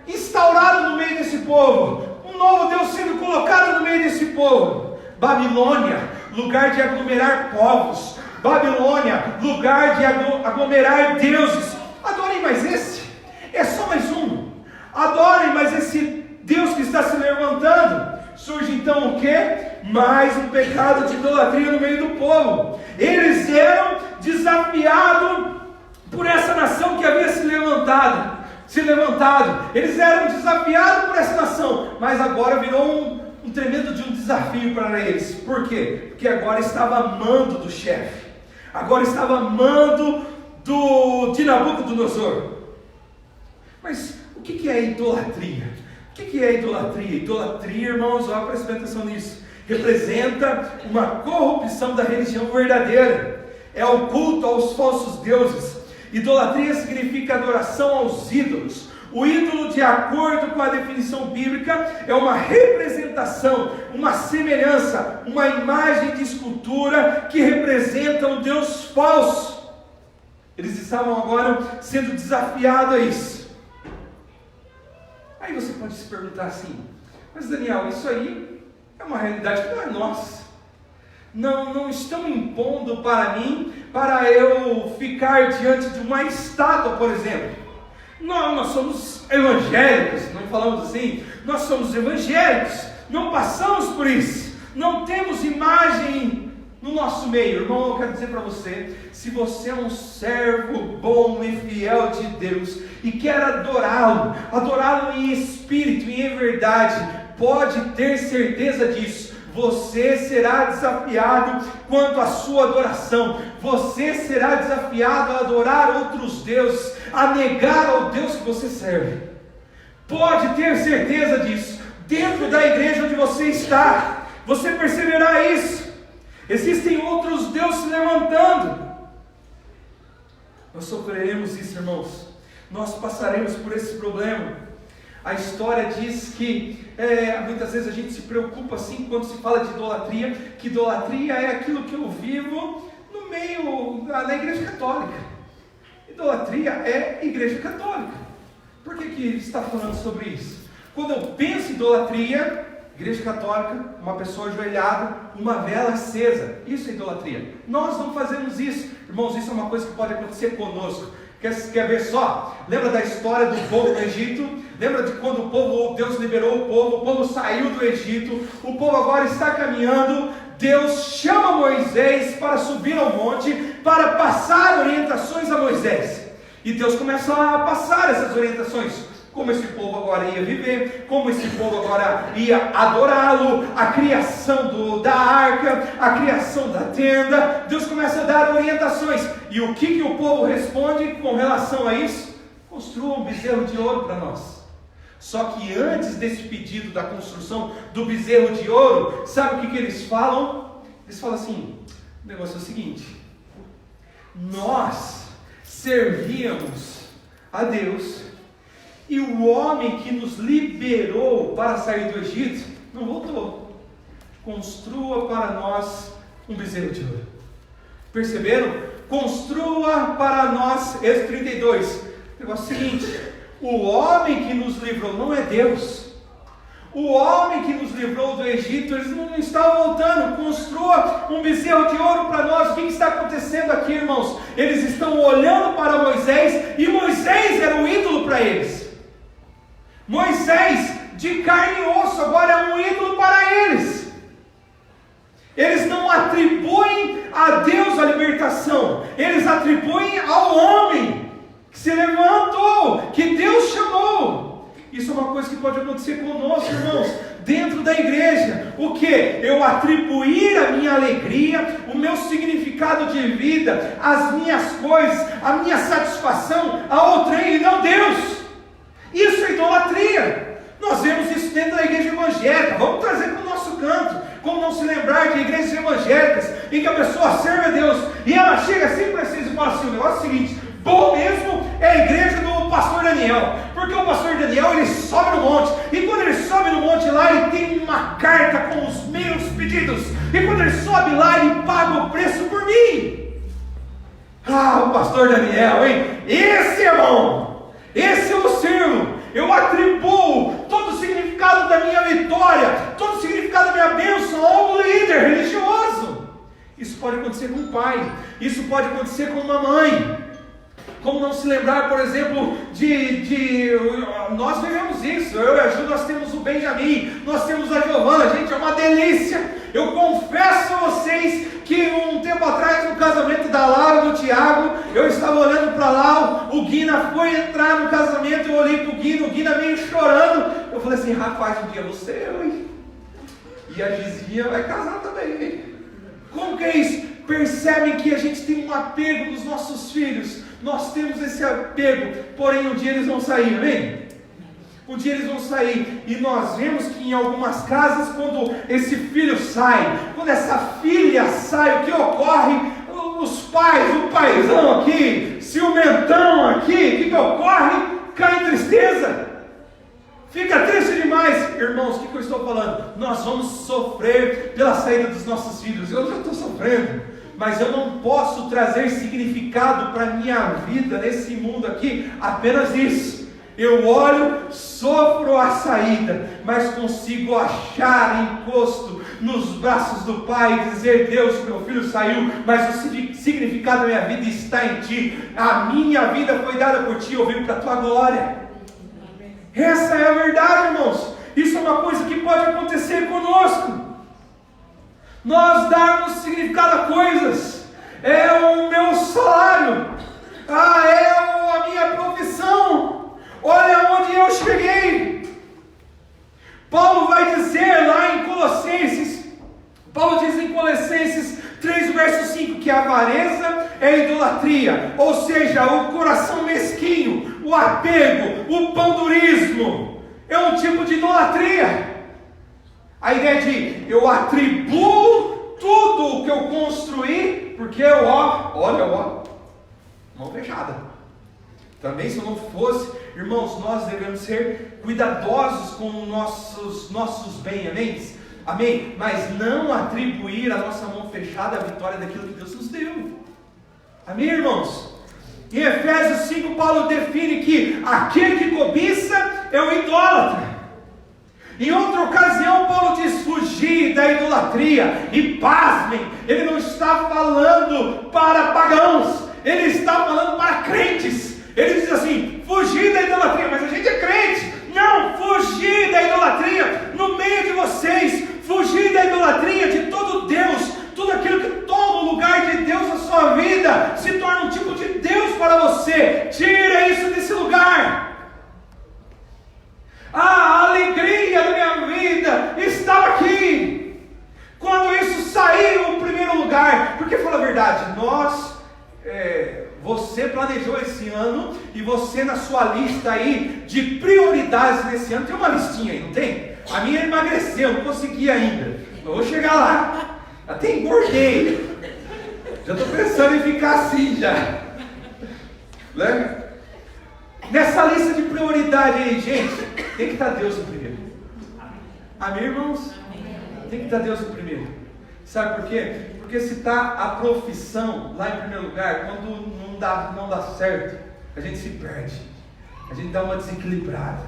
instaurado no meio desse povo, um novo Deus sendo colocado no meio desse povo. Babilônia, lugar de aglomerar povos, Babilônia, lugar de aglomerar deuses. Adorem mais esse, é só mais um. Adorem mais esse Deus que está se levantando. Surge então o quê? Mais um pecado de idolatria no meio do povo. Eles eram desafiados por essa nação que havia se levantado. Eles eram desafiados por essa nação, mas agora virou um tremendo de um desafio para eles. Por quê? Porque agora estava a mando do chefe, agora estava a mando de Nabucodonosor. Mas o que é idolatria? O que é idolatria? Idolatria, irmãos, presta atenção nisso, representa uma corrupção da religião verdadeira, é o culto aos falsos deuses. Idolatria significa adoração aos ídolos. O ídolo, de acordo com a definição bíblica, é uma representação, uma semelhança, uma imagem de escultura que representa um Deus falso. Eles estavam agora sendo desafiados a isso. Aí você pode se perguntar assim: mas Daniel, isso aí é uma realidade que não é nossa. Não estão impondo para mim, para eu ficar diante de uma estátua, por exemplo. Nós somos evangélicos, não falamos assim, nós somos evangélicos, não passamos por isso, não temos imagem no nosso meio. Irmão, eu quero dizer para você, se você é um servo bom e fiel de Deus, e quer adorá-lo em espírito e em verdade, pode ter certeza disso. Você será desafiado quanto à sua adoração, você será desafiado a adorar outros deuses, a negar ao Deus que você serve. Pode ter certeza disso. Dentro da igreja onde você está, você perceberá isso. Existem outros deuses se levantando. Nós sofreremos isso, irmãos. Nós passaremos por esse problema. A história diz que muitas vezes a gente se preocupa assim quando se fala de idolatria, que idolatria é aquilo que eu vivo no meio da igreja católica. Idolatria é igreja católica. Por que está falando sobre isso? Quando eu penso em idolatria, igreja católica, uma pessoa ajoelhada, uma vela acesa, isso é idolatria. Nós não fazemos isso, irmãos. Isso é uma coisa que pode acontecer conosco. Quer ver só? Lembra da história do povo do Egito? Lembra de quando Deus liberou o povo saiu do Egito, o povo agora está caminhando, Deus chama Moisés para subir ao monte, para passar orientações a Moisés, e Deus começa a passar essas orientações, como esse povo agora ia viver, como esse povo agora ia adorá-lo, a criação da arca, a criação da tenda. Deus começa a dar orientações, e o que o povo responde com relação a isso? Construa um bezerro de ouro para nós. Só que antes desse pedido da construção do bezerro de ouro, sabe o que eles falam? Eles falam assim: o negócio é o seguinte, nós servíamos a Deus, e o homem que nos liberou para sair do Egito não voltou. Construa para nós um bezerro de ouro. Perceberam? Construa para nós. Êxodo 32. O negócio é o seguinte: o homem que nos livrou não é Deus. O homem que nos livrou do Egito, eles não estão voltando. Construa um bezerro de ouro para nós. O que está acontecendo aqui, irmãos? Eles estão olhando para Moisés, e Moisés era um ídolo para eles. Moisés, de carne e osso, agora é um ídolo para eles. Eles não atribuem a Deus a libertação, eles atribuem ao homem que se levantou, que Deus chamou. Isso é uma coisa que pode acontecer conosco, irmãos, dentro da igreja. O que? Eu atribuir a minha alegria, o meu significado de vida, as minhas coisas, a minha satisfação a outrem e não Deus. Isso é idolatria. Nós vemos isso dentro da igreja evangélica. Vamos trazer para o nosso canto. Como não se lembrar de igrejas evangélicas em que a pessoa serve a Deus e ela chega assim para vocês e fala assim: o negócio é o seguinte, bom mesmo é a igreja do pastor Daniel, porque o pastor Daniel, ele sobe no monte, e quando ele sobe no monte lá, ele tem uma carta com os meus pedidos, e quando ele sobe lá, ele paga o preço por mim. Ah, o pastor Daniel, hein? Esse é bom! Esse eu sirvo! Eu atribuo todo o significado da minha vitória, todo o significado da minha bênção ao líder religioso. Isso pode acontecer com um pai, isso pode acontecer com uma mãe. Como não se lembrar, por exemplo, nós vivemos isso, eu e a Ju, nós temos o Benjamin, nós temos a Giovana, gente, é uma delícia. Eu confesso a vocês que um tempo atrás, no casamento da Laura e do Tiago, eu estava olhando para lá, o Guina foi entrar no casamento, eu olhei para o Guina meio chorando, eu falei assim, rapaz, um dia você, hein? E a Gizinha vai casar também, hein? Como que é isso? Percebem que a gente tem um apego nos nossos filhos, nós temos esse apego, porém um dia eles vão sair, amém? Um dia eles vão sair, e nós vemos que em algumas casas, quando esse filho sai, quando essa filha sai, o que ocorre? Os pais, o paizão aqui, ciumentão aqui, o que ocorre? Cai em tristeza, fica triste demais. Irmãos, o que eu estou falando? Nós vamos sofrer pela saída dos nossos filhos. Eu já estou sofrendo, mas eu não posso trazer significado para a minha vida nesse mundo aqui, apenas isso. Eu olho, sofro a saída, mas consigo achar encosto nos braços do Pai e dizer, Deus, meu filho saiu, mas o significado da minha vida está em Ti, a minha vida foi dada por Ti, eu vim para a Tua glória. Essa é a verdade, irmãos. Isso é uma coisa que pode acontecer conosco, nós darmos significado a coisas. É o meu salário, é a minha profissão, olha onde eu cheguei. Paulo vai dizer lá em Colossenses, Paulo diz em Colossenses 3, verso 5, que a avareza é a idolatria, ou seja, o coração mesquinho, o apego, o pandurismo, é um tipo de idolatria. A ideia de eu atribuo tudo o que eu construí, porque eu, mão fechada. Também, se eu não fosse, irmãos, nós devemos ser cuidadosos com nossos bens, amém? Amém? Mas não atribuir a nossa mão fechada a vitória daquilo que Deus nos deu. Amém, irmãos? Em Efésios 5, Paulo define que aquele que cobiça é o idólatra. Em outra ocasião, Paulo diz, fugir da idolatria. E pasmem, ele não está falando para pagãos, ele está falando para crentes. Ele diz assim, fugir da idolatria, mas a gente é crente. Não, fugir da idolatria no meio de vocês, fugir da idolatria de todo Deus, tudo aquilo que toma o lugar de Deus na sua vida, se torna um tipo de Deus para você. Tira isso desse lugar. A alegria da minha vida estava aqui, quando isso saiu o primeiro lugar, porque fala a verdade, você planejou esse ano, e você na sua lista aí de prioridades nesse ano, tem uma listinha aí, não tem? A minha emagreceu, não consegui ainda, eu vou chegar lá, até engordei, já estou pensando em ficar assim já, né? Nessa lista de prioridade aí, gente, tem que estar Deus em primeiro. Amém, irmãos? Tem que estar Deus em primeiro. Sabe por quê? Porque se está a profissão lá em primeiro lugar, quando não dá certo, a gente se perde, a gente dá uma desequilibrada.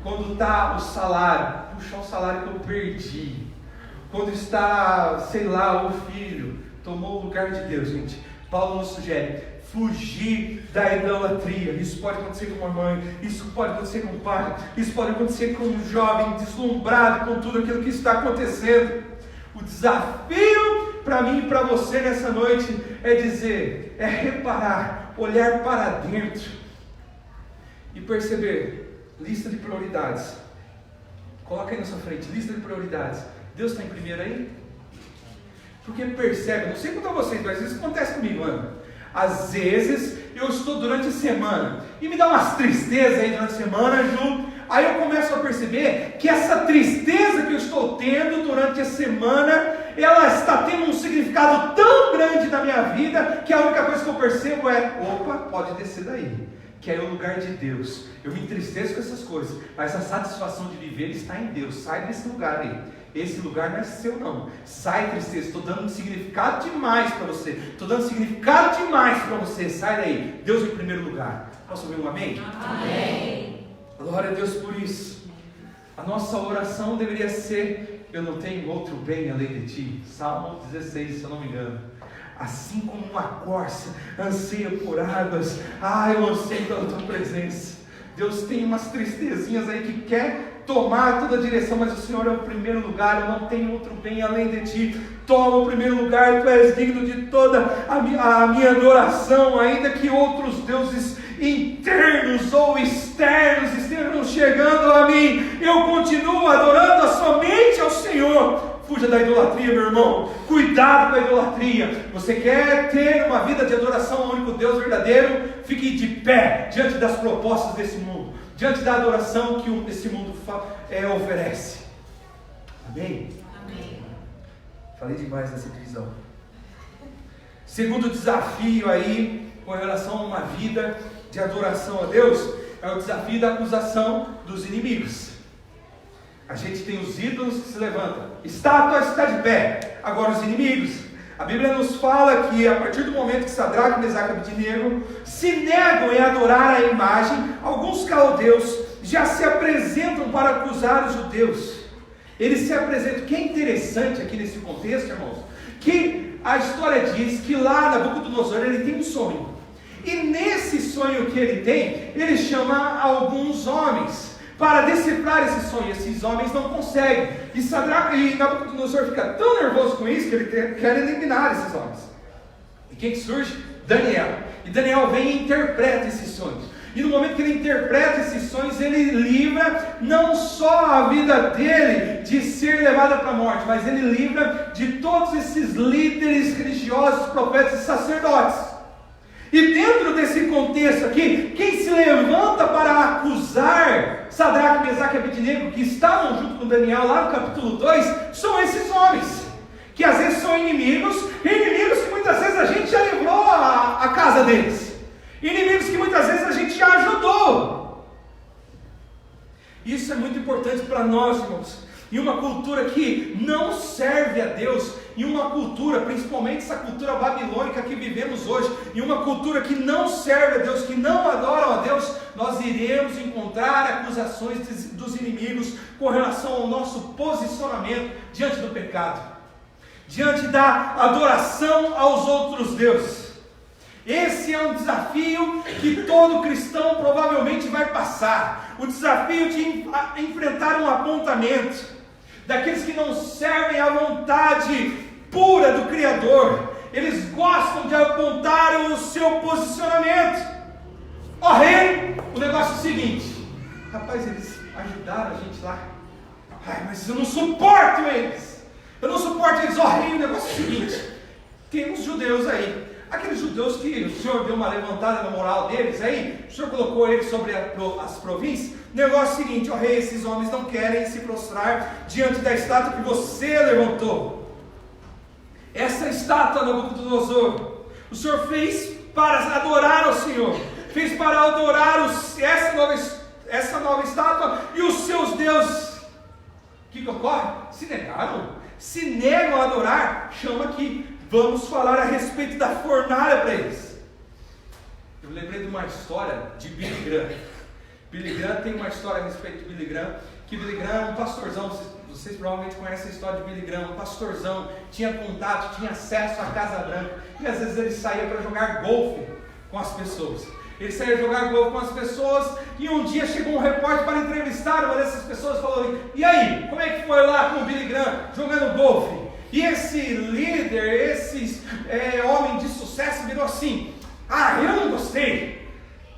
Quando está o salário, puxa, o salário que eu perdi. Quando está, sei lá, o filho tomou o lugar de Deus, gente. Paulo nos sugere fugir da idolatria. Isso pode acontecer com uma mãe, isso pode acontecer com um pai, isso pode acontecer com um jovem deslumbrado com tudo aquilo que está acontecendo. O desafio para mim e para você nessa noite é reparar, olhar para dentro e perceber, lista de prioridades. Coloca aí na sua frente, lista de prioridades. Deus está em primeiro aí? Porque percebe, não sei quanto a vocês, mas isso acontece comigo, Ana. Às vezes eu estou durante a semana e me dá umas tristezas aí durante a semana, Ju. Aí eu começo a perceber que essa tristeza que eu estou tendo durante a semana, ela está tendo um significado tão grande na minha vida, que a única coisa que eu percebo é, opa, pode descer daí, que é o lugar de Deus. Eu me entristeço com essas coisas, mas a satisfação de viver está em Deus. Sai desse lugar aí. esse lugar não é seu não. Sai, tristeza, estou dando significado demais para você. Estou dando significado demais para você. Sai daí. Deus em primeiro lugar. Posso ouvir um amém? Amém. Glória a Deus por isso. A nossa oração deveria ser: eu não tenho outro bem além de ti. Salmo 16, se eu não me engano. Assim como uma corça anseia por águas, eu anseio pela tua presença. Deus tem umas tristezinhas aí que quer tomar toda a direção, mas o Senhor é o primeiro lugar. Eu não tenho outro bem além de ti. Toma o primeiro lugar, tu és digno de toda a minha adoração, ainda que outros deuses internos ou externos estejam chegando a mim, eu continuo adorando somente ao Senhor. Fuja da idolatria, meu irmão. Cuidado com a idolatria. Você quer ter uma vida de adoração ao único Deus verdadeiro? Fique de pé diante das propostas desse mundo, diante da adoração que esse mundo oferece. Amém? Amém. Falei demais nessa divisão. Segundo desafio aí, com relação a uma vida de adoração a Deus, é o desafio da acusação dos inimigos. A gente tem os ídolos que se levantam, estátua está de pé. Agora os inimigos, a Bíblia nos fala que a partir do momento que Sadraque, Mesaque e Abednego se negam em adorar a imagem, alguns caldeus já se apresentam para acusar os judeus. Eles se apresentam. O que é interessante aqui nesse contexto, irmãos, que a história diz que lá Nabucodonosor ele tem um sonho, e nesse sonho que ele tem, ele chama alguns homens para decifrar esse sonho. Esses homens não conseguem, e Nabucodonosor fica tão nervoso com isso que ele quer eliminar esses homens. E quem que surge? Daniel. E Daniel vem e interpreta esses sonhos. E no momento que ele interpreta esses sonhos, ele livra não só a vida dele de ser levada para a morte, mas ele livra de todos esses líderes religiosos, profetas e sacerdotes. E dentro desse contexto aqui, quem se levanta para acusar Sadraque, Mesaque e Abednego, que estavam junto com Daniel lá no capítulo 2, são esses homens, que às vezes são inimigos que muitas vezes a gente já livrou a casa deles, inimigos que muitas vezes a gente já ajudou. Isso é muito importante para nós, irmãos. Em uma cultura que não serve a Deus, em uma cultura, principalmente essa cultura babilônica que vivemos hoje, em uma cultura que não serve a Deus, que não adoram a Deus, nós iremos encontrar acusações dos inimigos com relação ao nosso posicionamento diante do pecado, diante da adoração aos outros deuses. Esse é um desafio que todo cristão provavelmente vai passar, o desafio de enfrentar um apontamento daqueles que não servem à vontade pura do Criador. Eles gostam de apontar o seu posicionamento. Ó rei, o negócio é o seguinte: rapaz, eles ajudaram a gente lá, mas eu não suporto eles. Ó rei, o negócio é o seguinte: tem uns judeus aí, aqueles judeus que o Senhor deu uma levantada na moral deles aí, o Senhor colocou eles sobre as províncias. O negócio é o seguinte: ó rei, esses homens não querem se prostrar diante da estátua que você levantou. Essa estátua, Nabucodonosor, o Senhor fez para adorar ao Senhor, fez para adorar essa nova estátua e os seus deuses. O que ocorre? Se negam a adorar. Chama aqui, vamos falar a respeito da fornalha para eles. Eu lembrei de uma história de Billy Graham. Billy Graham tem uma história a respeito de Billy Graham, que Billy Graham é um pastorzão. Vocês provavelmente conhecem a história de Billy Graham. Um pastorzão, tinha contato, tinha acesso à Casa Branca, e às vezes ele saía para jogar golfe com as pessoas. Ele saía jogar golfe com as pessoas, e um dia chegou um repórter para entrevistar uma dessas pessoas e falou: e aí, como é que foi lá com o Billy Graham jogando golfe? E esse líder, esse homem de sucesso virou assim: eu não gostei.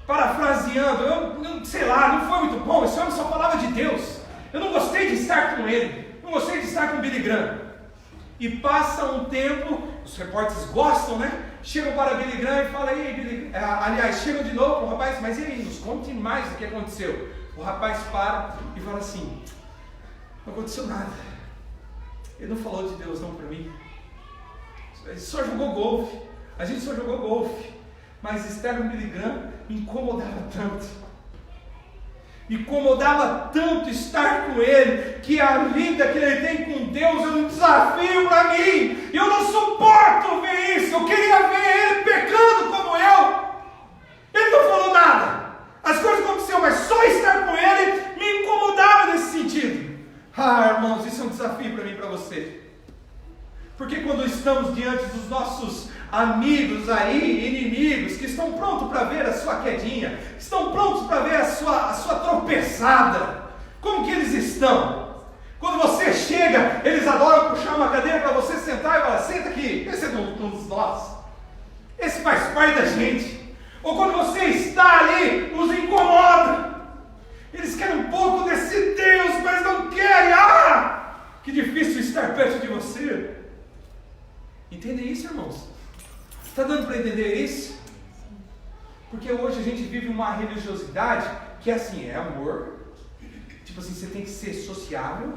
Parafraseando, eu sei lá, não foi muito bom, esse homem só falava de Deus, eu não gostei de estar com ele, não gostei de estar com Billy Graham. E passa um tempo, os repórteres gostam, né? Chegam para Billy Graham e falam: chegam de novo para o rapaz, mas e aí, nos conte mais o que aconteceu. O rapaz para e fala assim: não aconteceu nada, ele não falou de Deus não para mim, ele só jogou golfe, a gente só jogou golfe. Mas estar com Billy Graham me incomodava tanto. Me incomodava tanto estar com ele, que a vida que ele tem com Deus é um desafio para mim. Eu não suporto ver isso. Eu queria ver ele pecando como eu. Ele não falou nada. As coisas aconteceram, mas só estar com ele me incomodava nesse sentido. Irmãos, isso é um desafio para mim e para você. Porque quando estamos diante dos nossos amigos aí, inimigos, que estão prontos para ver a sua quedinha, estão prontos para ver a sua tropeçada, como que eles estão? Quando você chega, eles adoram puxar uma cadeira para você sentar e falar, senta aqui, esse é um dos nossos, esse faz parte da gente. Ou quando você está ali, os incomoda, eles querem um pouco desse Deus, mas não querem. Que difícil estar perto de você. Entende isso, irmãos? Está dando para entender isso? Porque hoje a gente vive uma religiosidade que é assim, é amor. Tipo assim, você tem que ser sociável,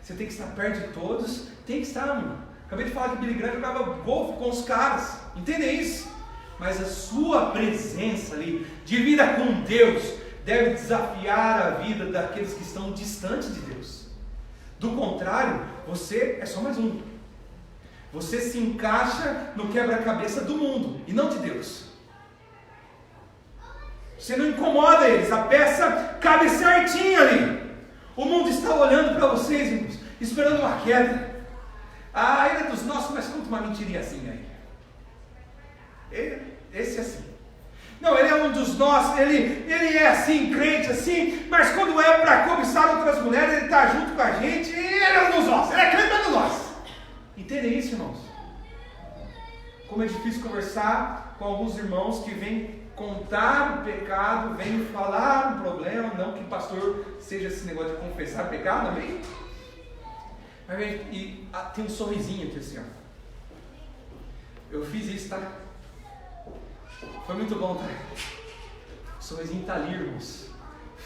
você tem que estar perto de todos, tem que estar, mano. Acabei de falar que Billy Graham jogava golfe com os caras. Entendem isso? Mas a sua presença ali, de vida com Deus, deve desafiar a vida daqueles que estão distantes de Deus. Do contrário, você é só mais um. Você se encaixa no quebra-cabeça do mundo e não de Deus. Você não incomoda eles, a peça cabe certinho ali. O mundo está olhando para vocês, irmãos, esperando uma queda. Ele é dos nossos, mas conta uma mentirinha assim aí. Esse é assim. Não, ele é um dos nossos, ele é assim, crente assim, mas quando é para cobiçar outras mulheres, ele está junto com a gente, e ele é um dos nossos, ele é crente, mas é dos nossos. Entendem isso, irmãos? Como é difícil conversar com alguns irmãos que vêm contar o pecado, vêm falar um problema, não que pastor seja esse negócio de confessar pecado, amém? Mas tem um sorrisinho aqui assim, ó. Eu fiz isso, tá? Foi muito bom, tá? O sorrisinho tá ali, irmãos.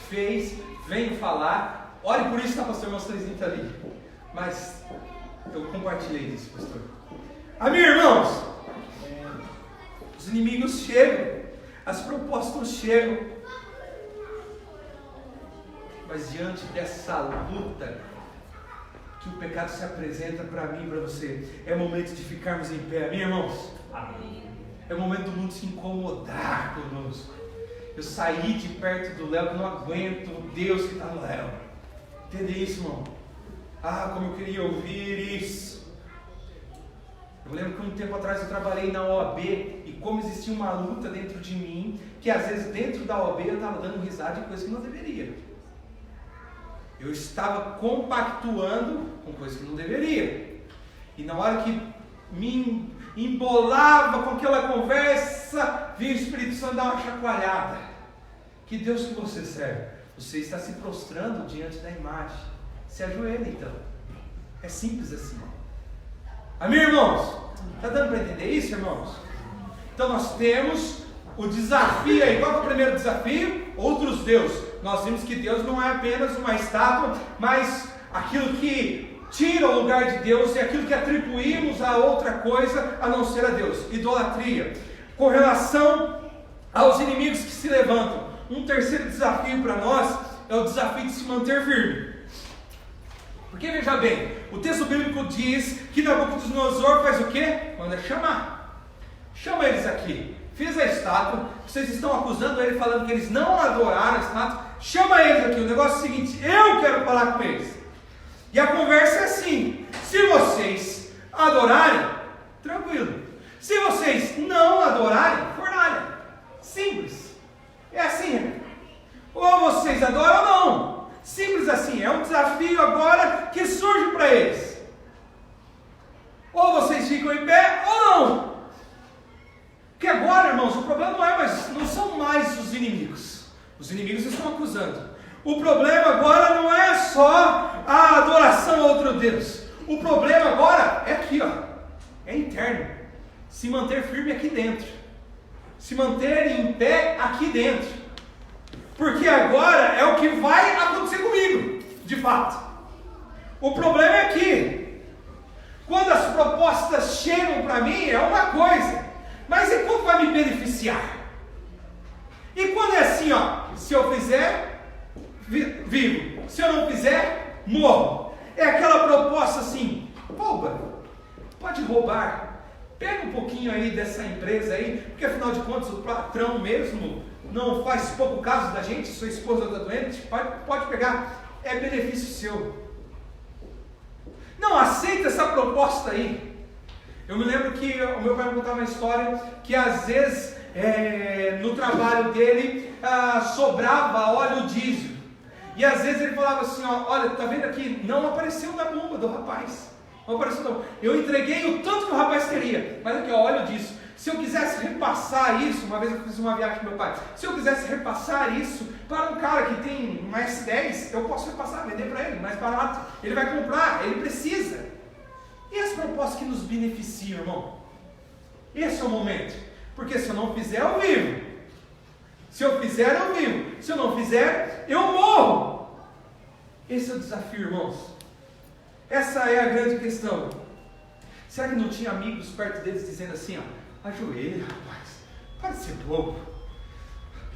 Fez, venho falar. Ore por isso, tá, pastor? Meu sorrisinho tá ali. Mas eu compartilhei isso, pastor. Amém, irmãos? Os inimigos chegam, as propostas chegam, mas diante dessa luta que o pecado se apresenta para mim e para você, é momento de ficarmos em pé, amém, irmãos? Amém. É o momento do mundo se incomodar conosco. Eu saí de perto do Léo, que eu não aguento o Deus que está no Léo. Entende isso, irmão? Como eu queria ouvir isso. Eu lembro que um tempo atrás eu trabalhei na OAB e como existia uma luta dentro de mim, que às vezes dentro da OAB eu estava dando risada de coisas que não deveria. Eu estava compactuando com coisas que não deveria. E na hora que me embolava com aquela conversa, vinha o Espírito Santo dar uma chacoalhada. Que Deus que você serve? Você está se prostrando diante da imagem. Se ajoelha então. É simples assim. Amém, irmãos? Está dando para entender isso, irmãos? Então nós temos o desafio aí. Qual é o primeiro desafio? Outros deuses. Nós vimos que Deus não é apenas uma estátua, mas aquilo que tira o lugar de Deus e aquilo que atribuímos a outra coisa a não ser a Deus. Idolatria. Com relação aos inimigos que se levantam, um terceiro desafio para nós é o desafio de se manter firme. Porque veja bem, o texto bíblico diz que Nabucodonosor faz o quê? Manda chamar. Chama eles aqui. Fez a estátua, vocês estão acusando ele, falando que eles não adoraram a estátua. Chama eles aqui. O negócio é o seguinte: eu quero falar com eles. E a conversa é assim: se vocês adorarem, tranquilo. Se vocês não adorarem, fornalha. Simples. É assim. Ou vocês adoram ou não. Simples assim. É um desafio agora que surge para eles. Ou vocês ficam em pé ou não. Porque agora, irmãos, o problema não são mais os inimigos. Os inimigos estão acusando. O problema agora não é só a adoração a outro Deus. O problema agora é aqui, ó. É interno. Se manter firme aqui dentro. Se manter em pé aqui dentro. Porque agora é o que vai acontecer comigo, de fato. O problema é que, quando as propostas chegam para mim, é uma coisa. Mas e quanto vai me beneficiar? E quando é assim, ó, se eu fizer, vivo. Se eu não fizer, morro. É aquela proposta assim: rouba, pode roubar, pega um pouquinho aí dessa empresa aí, porque afinal de contas o patrão mesmo não faz pouco caso da gente, sua esposa está doente, pode pegar, é benefício seu. Não aceita essa proposta aí. Eu me lembro que o meu pai me contava uma história que às vezes no trabalho dele sobrava óleo diesel. E às vezes ele falava assim: olha, tá vendo aqui? Não apareceu na bomba do rapaz. Não apareceu não. Eu entreguei o tanto que o rapaz queria. Mas aqui, óleo disso. Se eu quisesse repassar isso, uma vez eu fiz uma viagem com meu pai. Se eu quisesse repassar isso para um cara que tem uma S10, eu posso repassar, vender para ele, mais barato. Ele vai comprar, ele precisa. E as propostas que nos beneficiam, irmão? Esse é o momento. Porque se eu não fizer, eu vivo. Se eu fizer, eu vivo. Se eu não fizer, eu morro. Esse é o desafio, irmãos. Essa é a grande questão. Será que não tinha amigos perto deles dizendo assim: ajoelha, rapaz, para de ser bobo.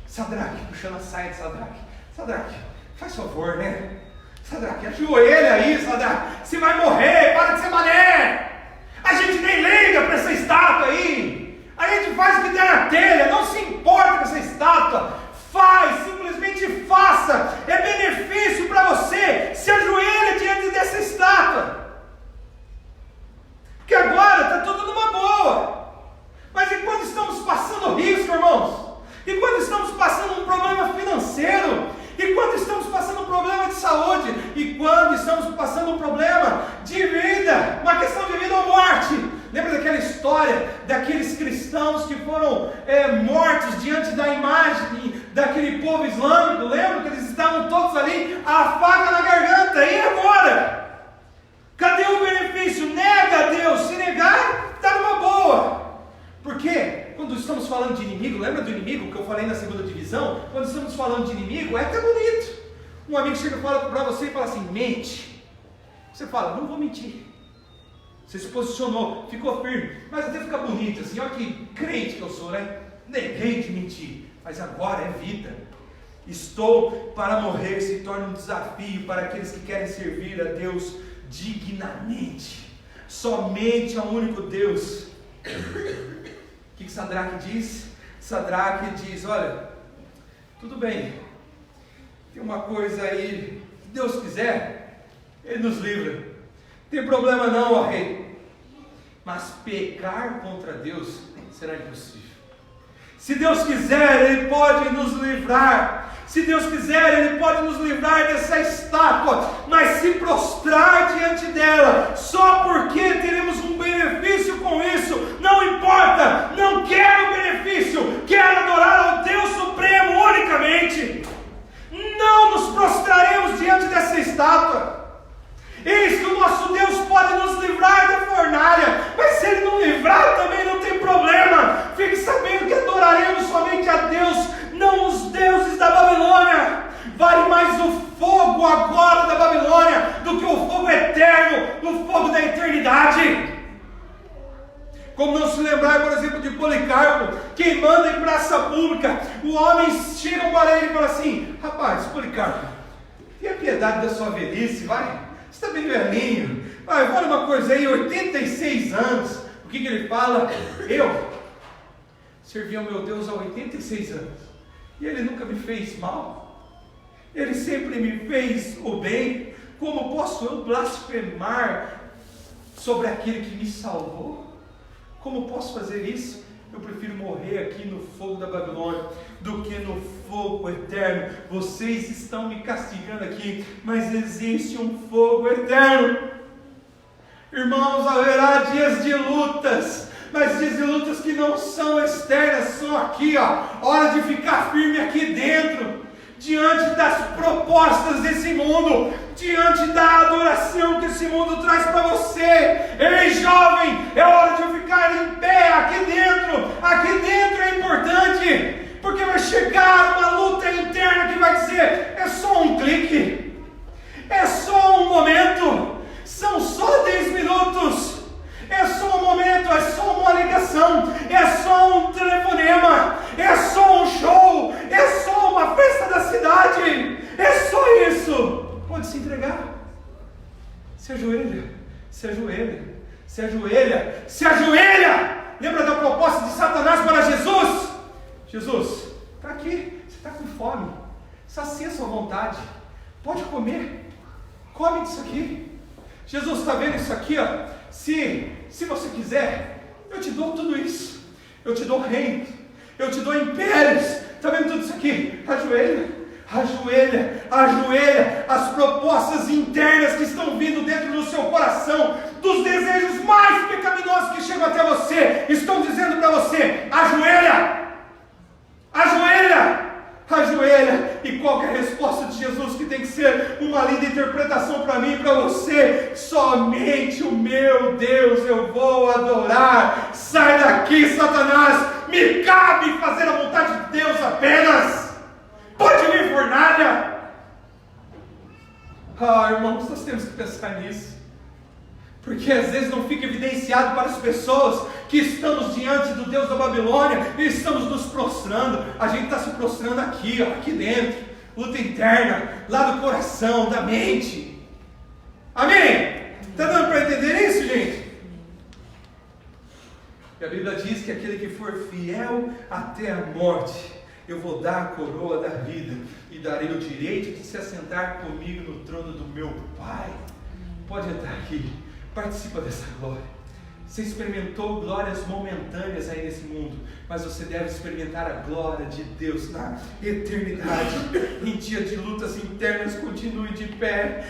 Sadraque, puxando a saia de Sadraque. Sadraque, faz favor, né? Sadraque, ajoelha aí, Sadraque. Você vai morrer, para de ser mané. A gente nem liga para essa estátua aí. A gente faz o que der na telha, não se importa com essa estátua. Faz, simplesmente faça. É benefício para você. Se ajoelha diante dessa estátua. Porque agora está tudo numa boa. Mas e quando estamos passando risco, irmãos? E quando estamos passando um problema financeiro? E quando estamos passando um problema de saúde? E quando estamos passando um problema de vida? Uma questão de vida ou morte? Lembra daquela história daqueles cristãos que foram mortos diante da imagem daquele povo islâmico? Lembra que eles estavam todos ali, a faca na garganta? E agora? Cadê o benefício? Nega a Deus. Se negar, está numa boa. Por quê? Quando estamos falando de inimigo, lembra do inimigo que eu falei na segunda divisão? Quando estamos falando de inimigo, é até bonito. Um amigo chega e fala para você e fala assim: mente. Você fala: não vou mentir. Você se posicionou, ficou firme, mas até fica bonito assim: olha que crente que eu sou, né? Neguei de mentir, mas agora é vida. Estou para morrer se torna um desafio para aqueles que querem servir a Deus dignamente. Somente ao único Deus. O que Sadraque diz? Sadraque diz: olha, tudo bem, tem uma coisa aí, se Deus quiser, Ele nos livra. Tem problema não, ó rei. Mas pecar contra Deus será impossível. Se Deus quiser, Ele pode nos livrar. Se Deus quiser, Ele pode nos livrar dessa estátua. Mas se prostrar diante dela, só porque teremos um benefício com isso, não importa. Não quero benefício, quero adorar ao Deus Supremo unicamente. Não nos prostraremos diante dessa estátua. Eis que o nosso Deus pode nos livrar da fornalha, mas se Ele não livrar também não tem problema. Fique sabendo que adoraremos somente a Deus, não os deuses da Babilônia. Vale mais o fogo agora da Babilônia do que o fogo eterno, o fogo da eternidade. Como não se lembrar, por exemplo, de Policarpo, queimando em praça pública. O homem chega para ele e fala assim: rapaz, Policarpo, tenha piedade da sua velhice, vai. Você está bem velhinho, vai, olha uma coisa aí, 86 anos. O que ele fala? Eu servi ao meu Deus há 86 anos e Ele nunca me fez mal. Ele sempre me fez o bem. Como posso eu blasfemar sobre aquele que me salvou? Como posso fazer isso? Eu prefiro morrer aqui no fogo da Babilônia do que no fogo eterno. Vocês estão me castigando aqui, mas existe um fogo eterno. Irmãos, haverá dias de lutas, mas dias de lutas que não são externas, são aqui, ó. Hora de ficar firme aqui dentro, diante das propostas desse mundo, diante da adoração que esse mundo traz para você. Ei, jovem, é hora de eu ficar em pé aqui dentro. Aqui dentro é importante, porque vai chegar uma luta interna que vai dizer: é só um clique, é só um momento, são só 10 minutos, é só um momento, é só uma ligação, é só um telefonema, é só um show, é só uma festa da cidade, é só isso. Pode se entregar. Se ajoelha, se ajoelha, se ajoelha, se ajoelha! Lembra da proposta de Satanás para Jesus? Jesus, está aqui, você está com fome, sacia sua vontade, pode comer, come disso aqui. Jesus está vendo isso aqui, ó. Se você quiser, eu te dou tudo isso, eu te dou reino, eu te dou impérios. Está vendo tudo isso aqui? Ajoelha, ajoelha, ajoelha. As propostas internas que estão vindo dentro do seu coração, dos desejos mais pecaminosos que chegam até você, estão dizendo para você: ajoelha, ajoelha, ajoelha. E qual que é a resposta de Jesus, que tem que ser uma linda interpretação para mim e para você? Somente o meu Deus eu vou adorar. Sai daqui, Satanás, me cabe fazer a vontade de Deus apenas. Pode vir fornalha. Irmãos, nós temos que pensar nisso, porque às vezes não fica evidenciado para as pessoas que estamos diante do Deus da Babilônia e estamos nos prostrando. A gente está se prostrando aqui, ó, aqui dentro, luta interna, lá do coração, da mente. Amém? Está dando para entender isso, gente? E a Bíblia diz que aquele que for fiel até a morte, eu vou dar a coroa da vida e darei o direito de se assentar comigo no trono do meu Pai. Pode entrar aqui, participa dessa glória. Você experimentou glórias momentâneas aí nesse mundo, mas você deve experimentar a glória de Deus na eternidade. Em dia de lutas internas, continue de pé.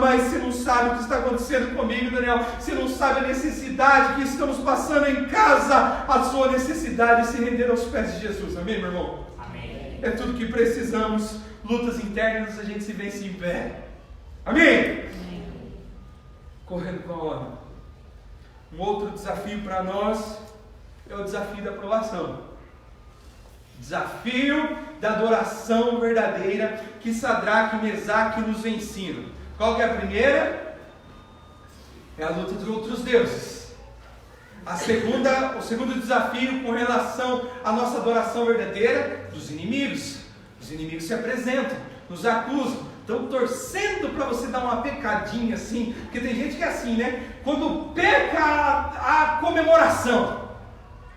Mas você não sabe o que está acontecendo comigo, Daniel. Você não sabe a necessidade que estamos passando em casa. A sua necessidade é se render aos pés de Jesus. Amém, meu irmão? Amém. É tudo que precisamos. Lutas internas, a gente se vence em pé. Amém? Correndo com a hora. Um outro desafio para nós é o desafio da aprovação. Desafio da adoração verdadeira que Sadraque e Mesaque nos ensinam. Qual que é a primeira? É a luta dos outros deuses. O segundo desafio com relação à nossa adoração verdadeira, dos inimigos. Os inimigos se apresentam, nos acusam, estão torcendo para você dar uma pecadinha assim, porque tem gente que é assim, né? Quando peca a comemoração.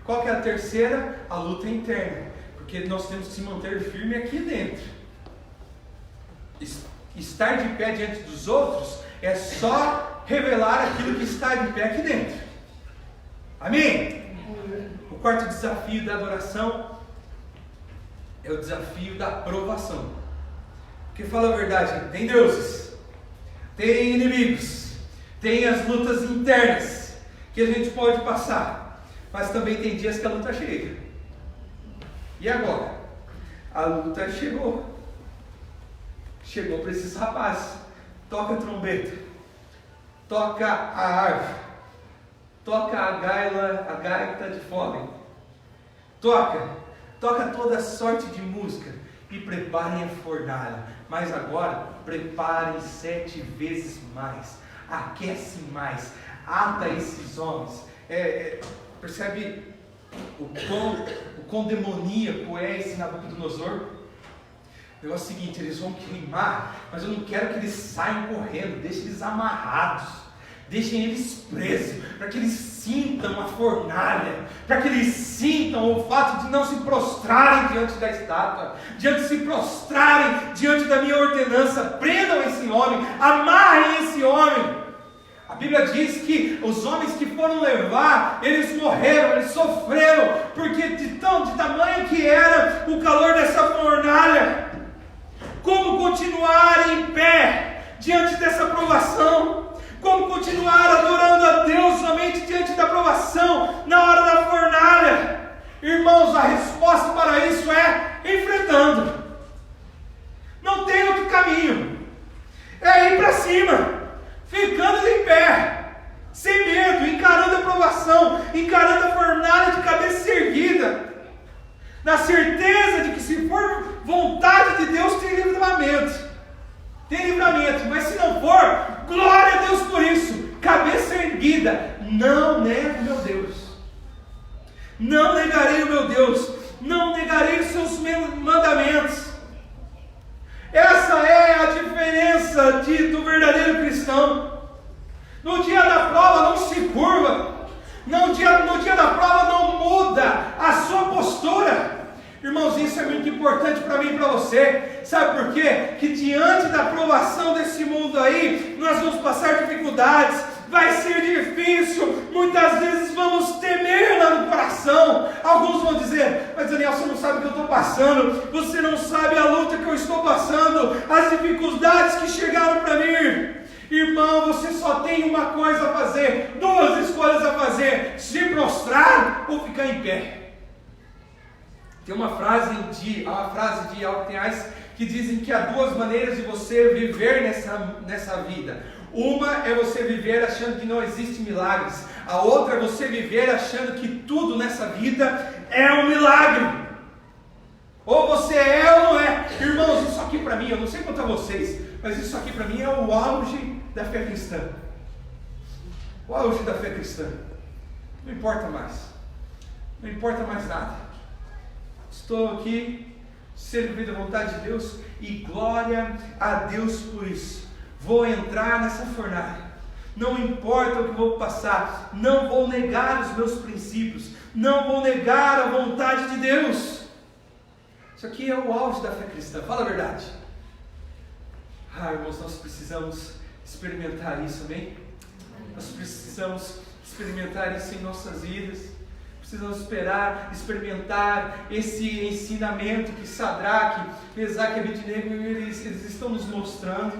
Qual que é a terceira? A luta interna, porque nós temos que se manter firme aqui dentro. Estar de pé diante dos outros é só revelar aquilo que está de pé aqui dentro. Amém? O quarto desafio da adoração é o desafio da aprovação. Porque fala a verdade, tem deuses, tem inimigos, tem as lutas internas que a gente pode passar, mas também tem dias que a luta chega. E agora? A luta chegou para esses rapazes. Toca a trombeta, toca a harpa, toca a gaita de fole, toca toda sorte de música e preparem a fornalha. Mas agora, preparem 7 vezes mais, aquece mais, ata esses homens. Percebe o quão demoníaco é esse Nabucodonosor? O negócio é o seguinte: eles vão queimar, mas eu não quero que eles saiam correndo, deixe eles amarrados, deixem eles presos, para que eles sintam a fornalha, para que eles sintam o fato de não se prostrarem diante da estátua, de se prostrarem diante da minha ordenança. Prendam esse homem, amarrem esse homem. A Bíblia diz que os homens que foram levar, eles morreram, eles sofreram, porque de tamanho que era o calor dessa fornalha. Como continuar em pé diante dessa provação? Como continuar adorando a Deus somente diante da provação, na hora da fornalha? Irmãos, a resposta para isso é enfrentando. Não tem outro caminho. É ir para cima, ficando em pé, sem medo, encarando a provação, encarando a fornalha de cabeça erguida, na certeza de que, se for vontade de Deus, tem livramento. Tem livramento, mas se não for, glória a Deus por isso. Cabeça erguida, não nego meu Deus, não negarei o meu Deus, não negarei os seus mandamentos. Essa é a diferença do verdadeiro cristão. No dia da prova não se curva. No dia da prova não muda a sua postura. Irmãos, isso é muito importante para mim e para você. Sabe por quê? Que diante da provação desse mundo aí, nós vamos passar dificuldades, vai ser difícil, muitas vezes vamos temer lá no coração. Alguns vão dizer: mas Daniel, você não sabe o que eu estou passando, você não sabe a luta que eu estou passando, as dificuldades que chegaram para mim. Irmão, você só tem uma coisa a fazer, duas escolhas a fazer: se prostrar ou ficar em pé. Tem uma frase de Albert Einstein que dizem que há duas maneiras de você viver nessa vida. Uma é você viver achando que não existem milagres. A outra é você viver achando que tudo nessa vida é um milagre. Ou você é ou não é. Irmãos, isso aqui para mim, eu não sei quanto a vocês, mas isso aqui para mim é o auge da fé cristã. O auge da fé cristã. Não importa mais. Não importa mais nada. Estou aqui, servindo a vontade de Deus, e glória a Deus por isso. Vou entrar nessa fornalha, não importa o que vou passar, não vou negar os meus princípios, não vou negar a vontade de Deus. Isso aqui é o auge da fé cristã, fala a verdade. Irmãos, nós precisamos experimentar isso, amém? Nós precisamos experimentar isso em nossas vidas. Precisamos experimentar esse ensinamento que Sadraque, Mesaque e Abednego eles estão nos mostrando.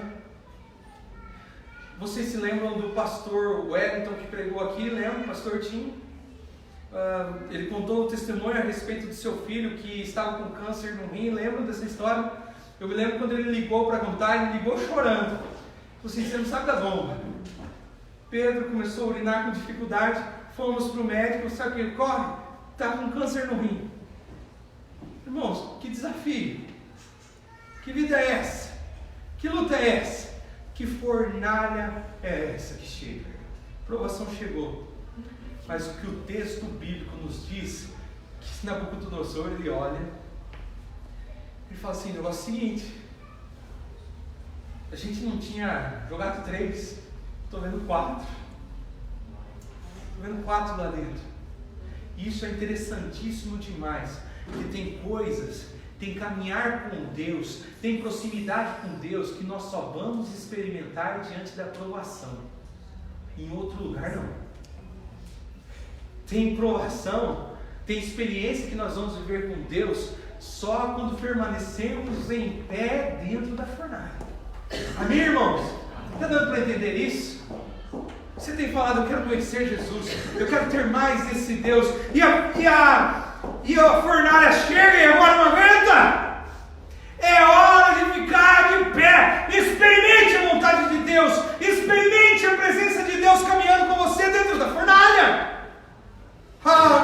Vocês se lembram do pastor Wellington que pregou aqui? Lembra, pastor Tim? Ele contou o testemunho a respeito do seu filho que estava com câncer no rim. Lembram dessa história? Eu me lembro quando ele ligou para contar, ele ligou chorando. Você não sabe da bomba. Pedro começou a urinar com dificuldade. Fomos para o médico, sabe o que ele corre? Está com câncer no rim. Irmãos, que desafio. Que vida é essa? Que luta é essa? Que fornalha é essa que chega? A provação chegou. Mas o que o texto bíblico nos diz, que Nabucodonosor, ele olha, ele fala assim: o negócio é o seguinte, a gente não tinha jogado 3, estou vendo 4. Estou vendo 4 lá dentro. Isso é interessantíssimo demais, porque tem coisas, tem caminhar com Deus, tem proximidade com Deus, que nós só vamos experimentar diante da provação. Em outro lugar não. Tem provação, tem experiência que nós vamos viver com Deus só quando permanecemos em pé dentro da fornalha. Amém, irmãos? Está dando para entender isso? Você tem falado: eu quero conhecer Jesus, eu quero ter mais desse Deus, e a fornalha chega e agora não aguenta. É hora de ficar de pé. Experimente a vontade de Deus, experimente a presença de Deus caminhando com você dentro da fornalha.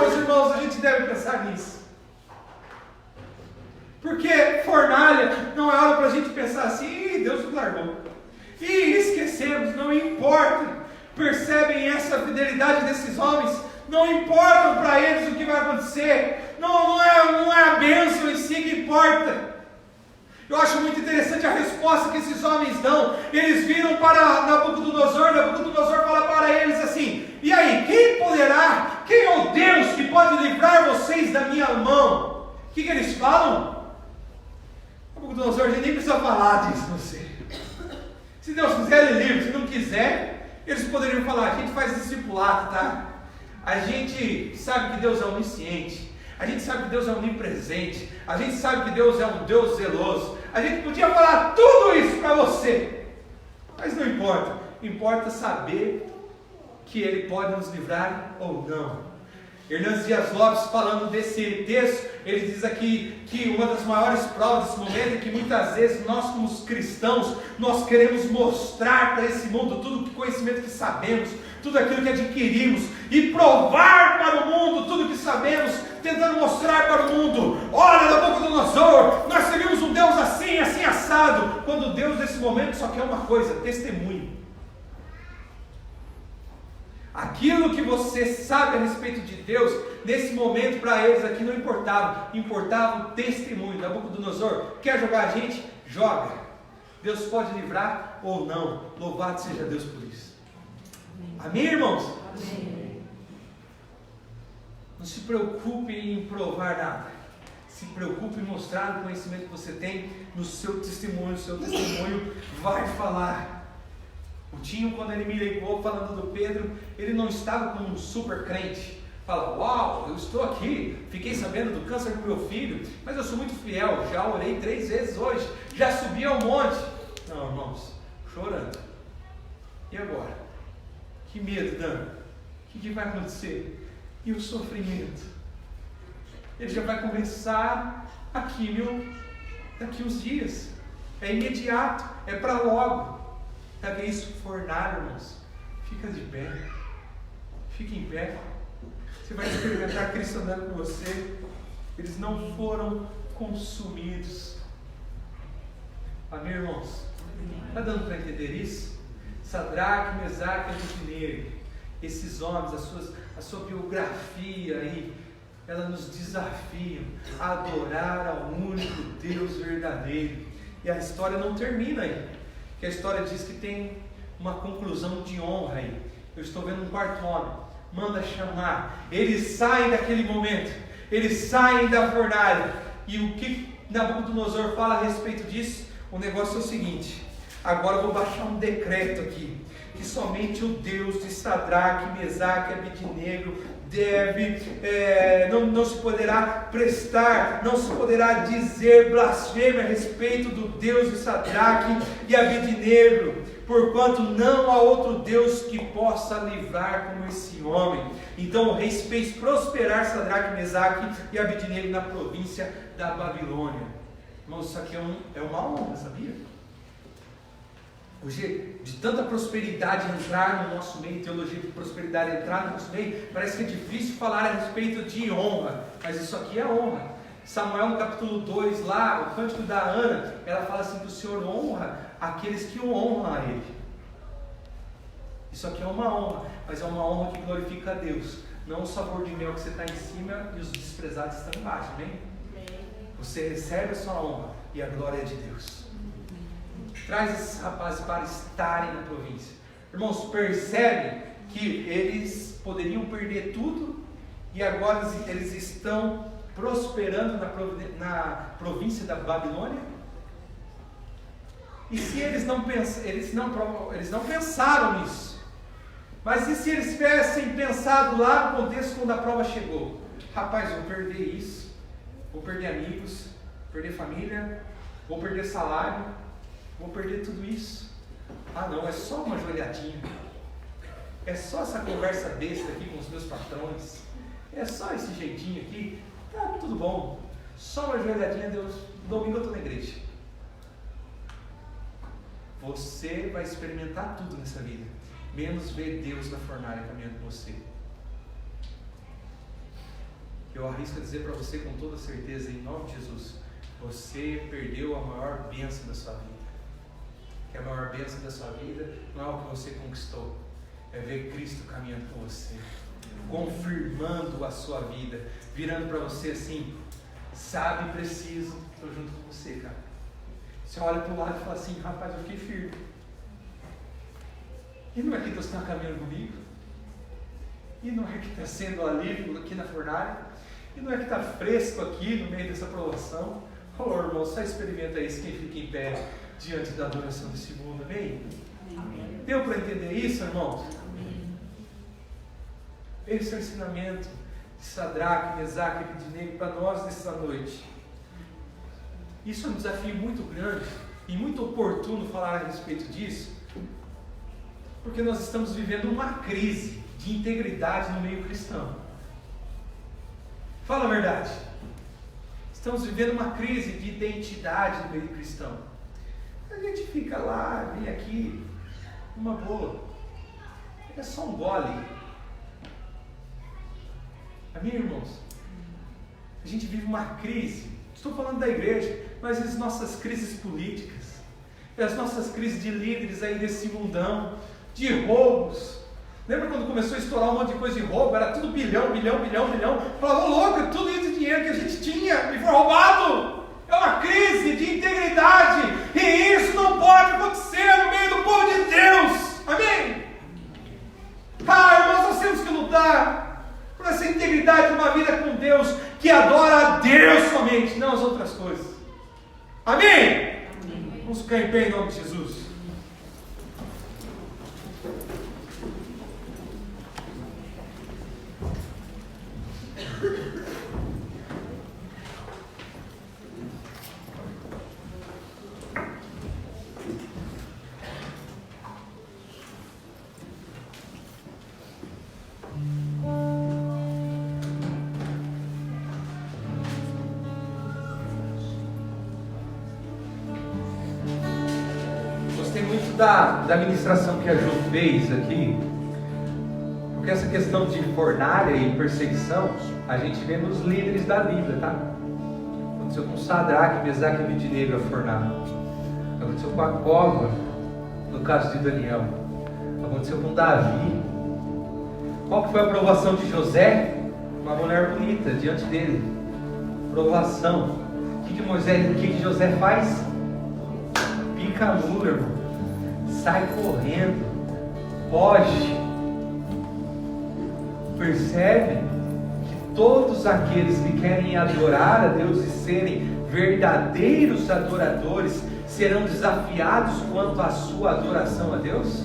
Meus irmãos, a gente deve pensar nisso, porque fornalha não é hora para a gente pensar assim: Deus nos largou, e esquecemos. Não importa. Percebem essa fidelidade desses homens? Não importa para eles o que vai acontecer, não é a bênção em si que importa. Eu acho muito interessante a resposta que esses homens dão. Eles viram para Nabucodonosor fala para eles assim: e aí, quem poderá, quem é o Deus que pode livrar vocês da minha mão? O que eles falam? Nabucodonosor, a gente nem precisa falar disso, não sei. Se Deus quiser, Ele livra. Se não quiser, eles poderiam falar: a gente faz discipulado, tá? A gente sabe que Deus é onisciente, a gente sabe que Deus é onipresente, a gente sabe que Deus é um Deus zeloso. A gente podia falar tudo isso para você, mas não importa. Importa saber que Ele pode nos livrar ou não. Hernandes Dias Lopes, falando desse texto, ele diz aqui que uma das maiores provas desse momento é que muitas vezes nós, como cristãos, nós queremos mostrar para esse mundo tudo o conhecimento que sabemos, tudo aquilo que adquirimos, e provar para o mundo tudo que sabemos, tentando mostrar para o mundo: olha, Nabucodonosor, nós servimos um Deus assim, assim assado, quando Deus nesse momento só quer uma coisa: testemunho. Aquilo que você sabe a respeito de Deus, nesse momento para eles aqui não importava, importava o testemunho. Nabucodonosor, quer jogar a gente? Joga. Deus pode livrar ou não, louvado seja Deus por isso. Amém, irmãos? Amém. Não se preocupe em provar nada. Se preocupe em mostrar o conhecimento que você tem no seu testemunho. O seu testemunho vai falar. O Tinho, quando ele me ligou falando do Pedro, ele não estava como um super crente. Fala, uau, eu estou aqui, fiquei sabendo do câncer do meu filho, mas eu sou muito fiel, já orei 3 vezes hoje, já subi ao monte. Não, irmãos, chorando. E agora? Que medo, Dan? O que vai acontecer? E o sofrimento? Ele já vai começar a químio daqui uns dias. É imediato, é para logo. Sabe isso? Fornalha, irmãos. Fica de pé. Fica em pé. Você vai experimentar Cristo andando com você. Eles não foram consumidos. Amém, irmãos? Está dando para entender isso? Sadraque, Mesaque e Abednego. Esses homens, a sua biografia aí, ela nos desafia a adorar ao único Deus verdadeiro. E a história não termina aí. Que a história diz que tem uma conclusão de honra aí. Eu estou vendo um quarto homem, manda chamar. Eles saem daquele momento, eles saem da fornalha. E o que Nabucodonosor fala a respeito disso? O negócio é o seguinte: agora eu vou baixar um decreto aqui, que somente o Deus de Sadraque, Mesaque e Abednego não se poderá prestar, não se poderá dizer blasfêmia a respeito do Deus de Sadraque e Abednego, porquanto não há outro Deus que possa livrar como esse homem. Então o rei fez prosperar Sadraque, Mesaque e Abednego na província da Babilônia. Irmãos, isso aqui é uma honra, sabia? Hoje, de tanta prosperidade entrar no nosso meio, teologia de prosperidade entrar no nosso meio, parece que é difícil falar a respeito de honra, mas isso aqui é honra. Samuel no capítulo 2, lá, o cântico da Ana, ela fala assim, que o Senhor honra aqueles que o honram a Ele. Isso aqui é uma honra, mas é uma honra que glorifica a Deus, não o sabor de mel que você está em cima e os desprezados estão embaixo, amém? Você recebe a sua honra e a glória é de Deus. Traz esses rapazes para estarem na província. Irmãos, percebem que eles poderiam perder tudo e agora eles estão prosperando na província da Babilônia? E se eles não pensaram nisso? Mas e se eles tivessem pensado lá no contexto quando a prova chegou? Rapaz, vou perder isso, vou perder amigos, vou perder família, vou perder salário, vou perder tudo isso. Ah não, é só uma joelhadinha, é só essa conversa besta aqui com os meus patrões, é só esse jeitinho aqui, tá tudo bom, só uma joelhadinha, Deus, domingo eu estou na igreja. Você vai experimentar tudo nessa vida, menos ver Deus na fornalha caminhando com você. Eu arrisco a dizer para você com toda certeza, em nome de Jesus, você perdeu a maior bênção da sua vida. Que a maior bênção da sua vida não é o que você conquistou, é ver Cristo caminhando com você, confirmando a sua vida, virando para você assim, sabe, preciso, estou junto com você, cara. Você olha para o lado e fala assim, rapaz, eu fiquei firme. E não é que Deus está caminhando comigo? E não é que está sendo alívio aqui na fornalha? E não é que está fresco aqui no meio dessa provação? Oh, irmão, só experimenta isso, quem fica em pé diante da adoração desse mundo, amém? Amém. Deu para entender isso, irmãos? Amém. Esse é o ensinamento de Sadraque, Mesaque e Abednego para nós nessa noite. Isso é um desafio muito grande e muito oportuno falar a respeito disso, porque nós estamos vivendo uma crise de integridade no meio cristão. Fala a verdade. Estamos vivendo uma crise de identidade no meio cristão. A gente fica lá, vem aqui, uma boa. É só um gole. Amém, irmãos? A gente vive uma crise. Estou falando da igreja, mas as nossas crises políticas, as nossas crises de líderes aí desse mundão, de roubos. Lembra quando começou a estourar um monte de coisa de roubo? Era tudo bilhão. Falava, louco, tudo isso de dinheiro que a gente tinha e foi roubado. É uma crise de integridade. E isso não pode acontecer no meio do povo de Deus. Amém? da ministração que a Ju fez aqui, porque essa questão de fornalha e perseguição, a gente vê nos líderes da Bíblia, tá? Aconteceu com Sadraque, Mesaque e Abednego a fornalha. Aconteceu com a cova, no caso de Daniel. Aconteceu com Davi. Qual que foi a provação de José? Uma mulher bonita diante dele. Provação. O que José faz? Pica a mula, irmão. Sai correndo. Foge. Percebe que todos aqueles que querem adorar a Deus e serem verdadeiros adoradores serão desafiados quanto à sua adoração a Deus?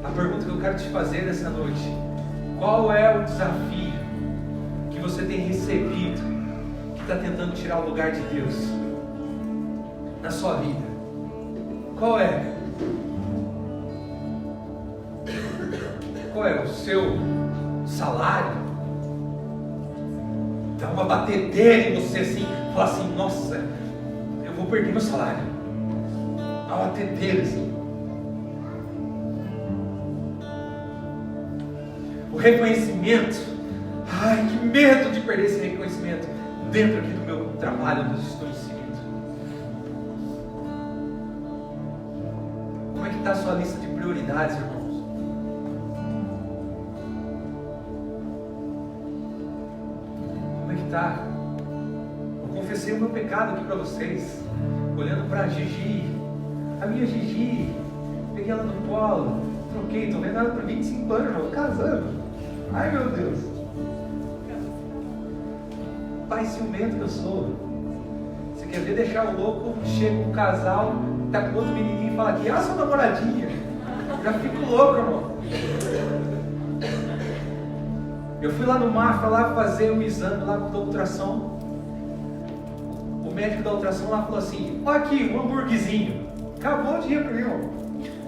A pergunta que eu quero te fazer nessa noite: qual é o desafio que você tem recebido que está tentando tirar o lugar de Deus na sua vida? Qual é? Qual é o seu salário? Dá uma batedeira em você assim, fala assim: nossa, eu vou perder meu salário. Dá uma batedeira assim. O reconhecimento, ai, que medo de perder esse reconhecimento dentro aqui do meu trabalho, onde eu estou inserido. Como é que está a sua lista de prioridades, irmãos? Como é que está? Eu confessei o meu pecado aqui para vocês, olhando para a Gigi, a minha Gigi, peguei ela no colo, troquei, estou vendo ela para 25 anos, irmão, casando. Ai, meu Deus. Pai ciumento que eu sou. Você quer ver deixar o louco? Chega um casal, tá com outro menininho e fala aqui: ah, sua namoradinha. Já fico louco, irmão. Eu fui lá no Mafra lá fazer um exame lá da ultrassom. O médico da ultrassom lá falou assim: olha aqui, um hambúrguerzinho. Acabou o dia pra mim, irmão.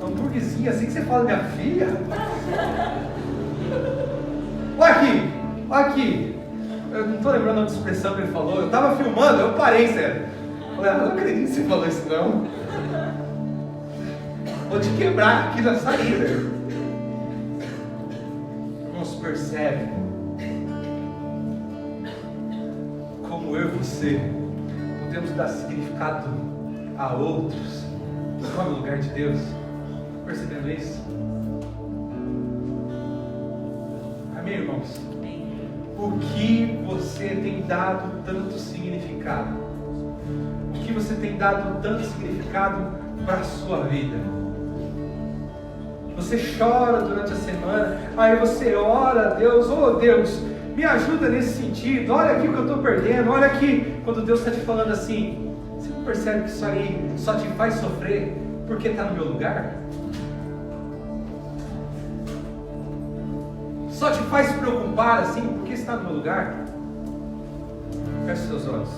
Hambúrguerzinho, assim que você fala minha filha? Olha aqui, olha aqui. Eu não estou lembrando a expressão que ele falou. Eu estava filmando, eu parei, sério. Falei: ah, não acredito que você falou isso não. Vou te quebrar aqui na saída. Irmãos, percebe como eu e você podemos dar significado a outros no lugar de Deus. Percebendo isso? Amém, irmãos? O que você tem dado tanto significado? O que você tem dado tanto significado para a sua vida? Você chora durante a semana, aí você ora a Deus: oh Deus, me ajuda nesse sentido, olha aqui o que eu estou perdendo, olha aqui. Quando Deus está te falando assim, você não percebe que isso aí só te faz sofrer porque está no meu lugar? Só te faz se preocupar assim porque está no meu lugar? Feche seus olhos.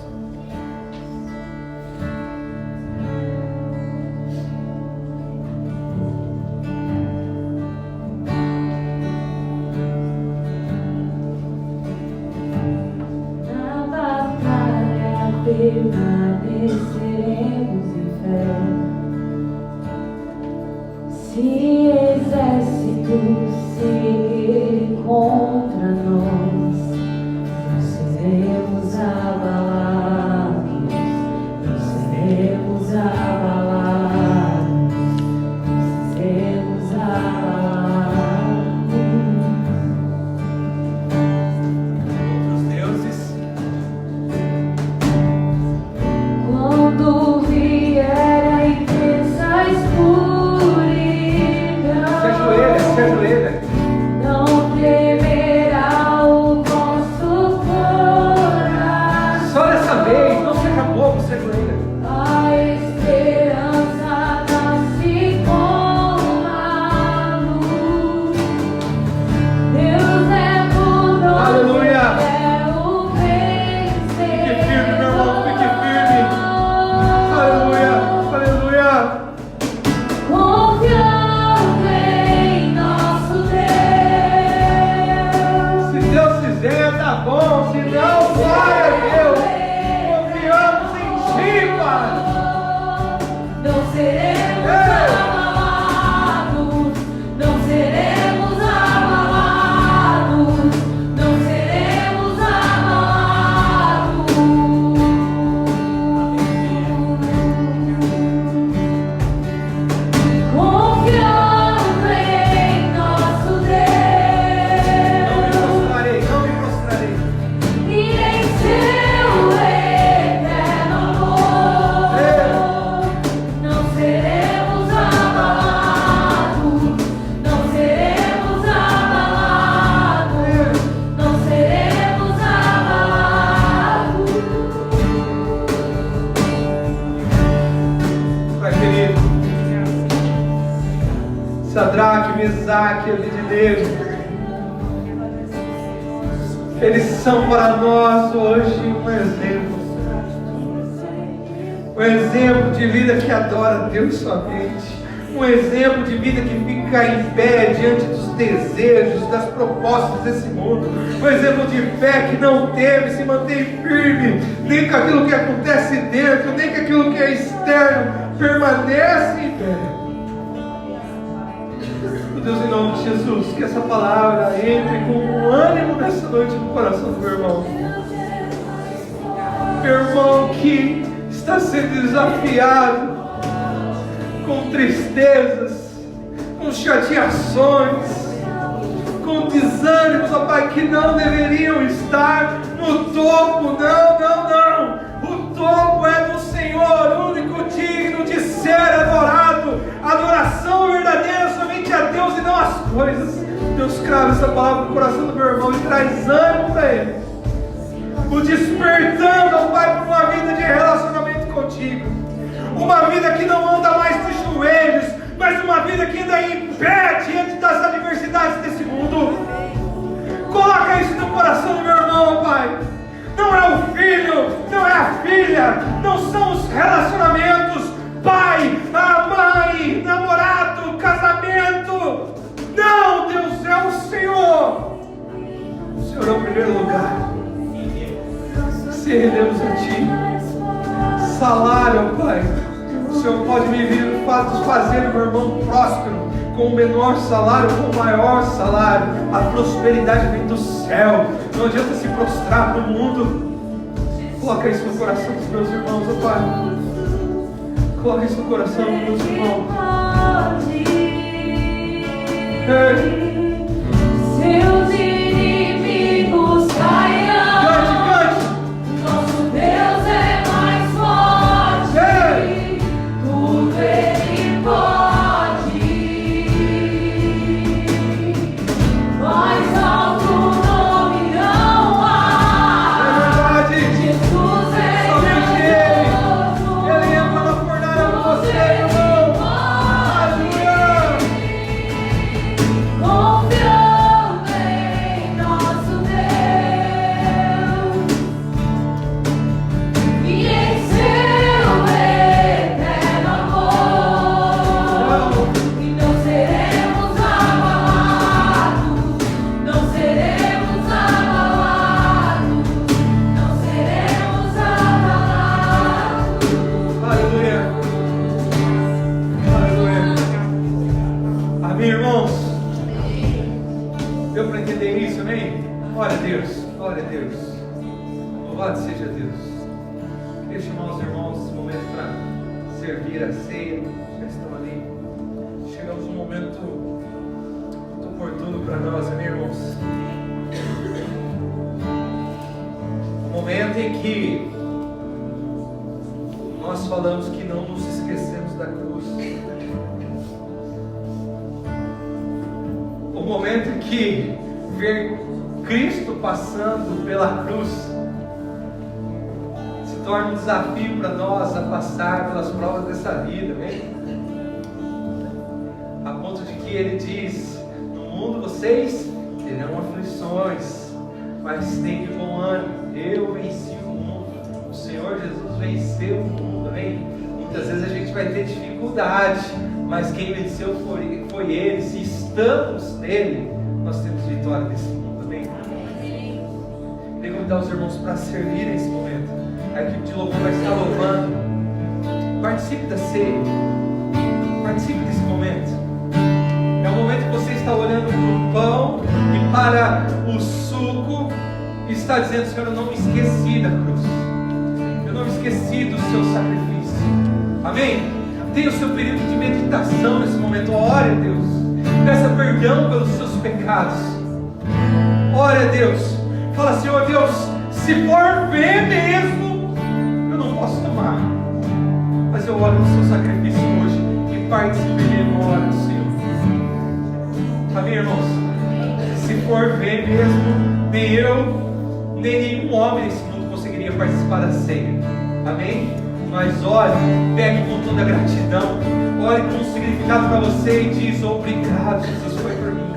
Na batalha permaneceremos em fé. Se exércitos se contra nós, não seremos abalados, não seremos abalados, não seremos abalados. Outros deuses. Quando vier a intensa escuridão, Se ajoelha, se ajoelha. não temeremos. Sadraque, Mesaque e Abednego. Eles são para nós hoje um exemplo. Um exemplo de vida que adora a Deus somente. Um exemplo de vida que fica em pé diante dos desejos, das propostas desse mundo. Um exemplo de fé que não teme, se mantém firme, nem com aquilo que acontece dentro, nem com aquilo que é externo, permanece em pé. Meu Deus, em nome de Jesus, que essa palavra entre com ânimo nessa noite no coração do meu irmão. Meu irmão que está sendo desafiado com tristezas, com chateações, com desânimos, ó Pai, que não deveriam estar no topo. Não. O topo é do Senhor, único digno de ser adorado. Adoração verdadeira somente a Deus e não as coisas. Deus, crava essa palavra no coração do meu irmão e traz ânimo para ele. O despertando, ó Pai, para uma vida de relacionamento contigo. Uma vida que não anda mais de joelhos, mas uma vida que anda em pé diante das adversidades desse mundo. Coloca isso no coração do meu irmão, Pai. Não é o filho, não é a filha, não são os relacionamentos, pai, a mãe, namorado, casamento. Não, Deus, é o Senhor. O Senhor é o primeiro lugar. Se rendemos a Ti. Salário, Pai. O Senhor pode me vir fazer o meu irmão próspero com o menor salário, com o maior salário. A prosperidade vem do céu. Não adianta se prostrar para o mundo. Coloca isso no coração dos meus irmãos, ó Pai. Coloca isso no coração dos meus irmãos. Seus inimigos caiam. Cante. Nosso Deus é mais forte. Tudo Ele pode. Mais alto nome não há. É verdade. Jesus é Somente Ele. Ele entra na fornalha com você, irmão. Aleluia. Confiando em nosso Deus e em seu eterno amor, e não seremos abalados, não seremos abalados, não seremos abalados. Aleluia. Aleluia. Amém, irmãos? Deu para entender isso, amém? Glória a Deus. Glória a Deus. Louvado seja Deus. Queria chamar os irmãos nesse momento para servir a ceia. Já estão ali. Chegamos num momento muito oportuno para nós, amém, irmãos? Um momento em que nós falamos que não nos esquecemos da cruz. O momento em que ver Cristo passando pela cruz se torna um desafio para nós a passar pelas provas dessa vida, amém? A ponto de que Ele diz: no mundo vocês terão aflições, mas tem de bom ânimo, eu venci o mundo. O Senhor Jesus venceu o mundo, amém? Muitas vezes a gente vai ter dificuldade, mas quem venceu foi Ele. Se estamos nele, nós temos vitória nesse mundo, amém? Queria convidar os irmãos para servir nesse momento. A equipe de louvor vai estar louvando. Participe da ceia. Participe desse momento. É o momento que você está olhando para o pão e para o suco e está dizendo: Senhor, eu não me esqueci da cruz. Eu não me esqueci do seu sacrifício. Amém? Tenha o seu período de meditação nesse momento. Ore a Deus. Peça perdão pelos seus pecados. Ore a Deus. Fala: Senhor Deus, se for ver mesmo, eu não posso tomar, mas eu oro no seu sacrifício hoje e participe dele na hora do Senhor. Amém, irmãos? Se for ver mesmo, nem eu, nem nenhum homem nesse mundo conseguiria participar da ceia. Amém? Mas ore, pegue com toda a gratidão, ore com um significado para você e diz: obrigado, Jesus, foi por mim.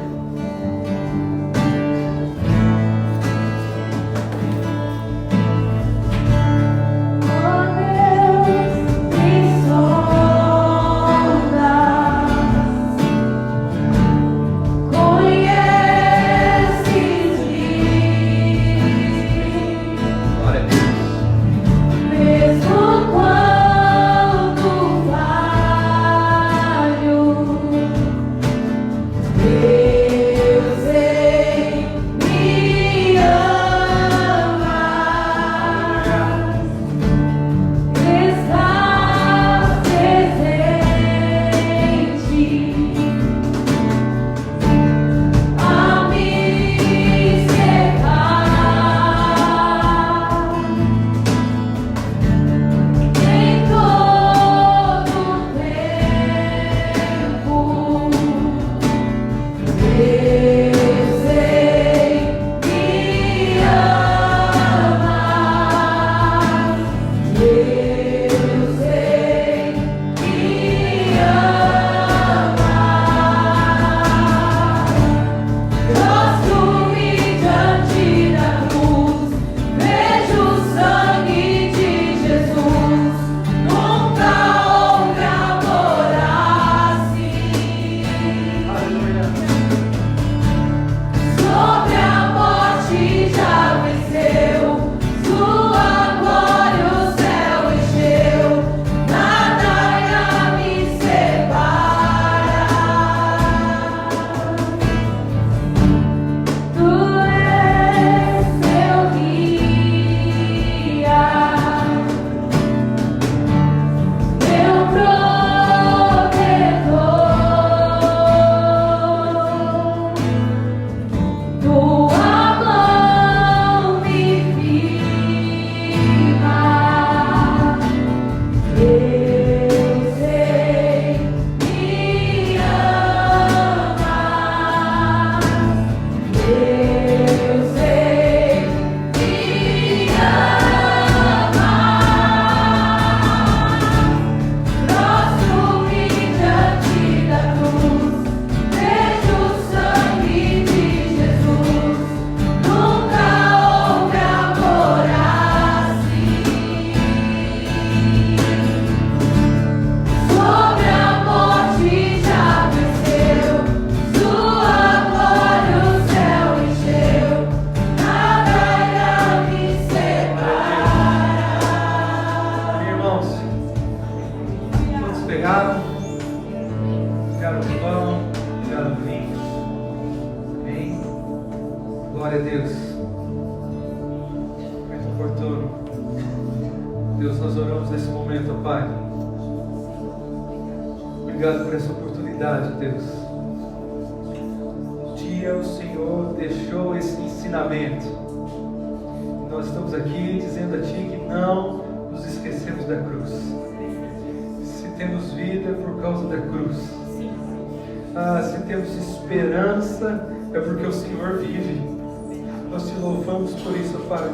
Glória a Deus. Muito oportuno. Deus, nós oramos nesse momento, ó Pai. Obrigado por essa oportunidade, Deus. Um dia o Senhor deixou esse ensinamento. E nós estamos aqui dizendo a Ti que não nos esquecemos da cruz. Se temos vida é por causa da cruz. Se temos esperança é porque o Senhor vive. Nós Te louvamos por isso, Pai.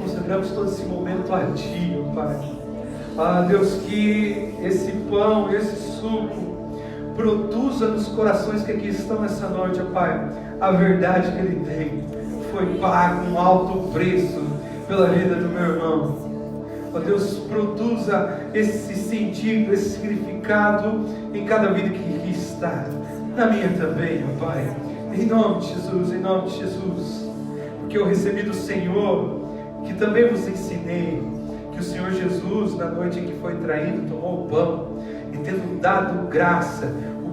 Consagramos todo esse momento a Ti, Pai. Deus, que esse pão, esse suco produza nos corações que aqui estão nessa noite, Pai, a verdade que Ele tem. Foi pago um alto preço pela vida do meu irmão. Deus, produza esse sentido, esse significado em cada vida que aqui está. Na minha também, Pai. Em nome de Jesus, em nome de Jesus. Porque eu recebi do Senhor, que também vos ensinei, que o Senhor Jesus, na noite em que foi traído, tomou o pão, e tendo dado graça, o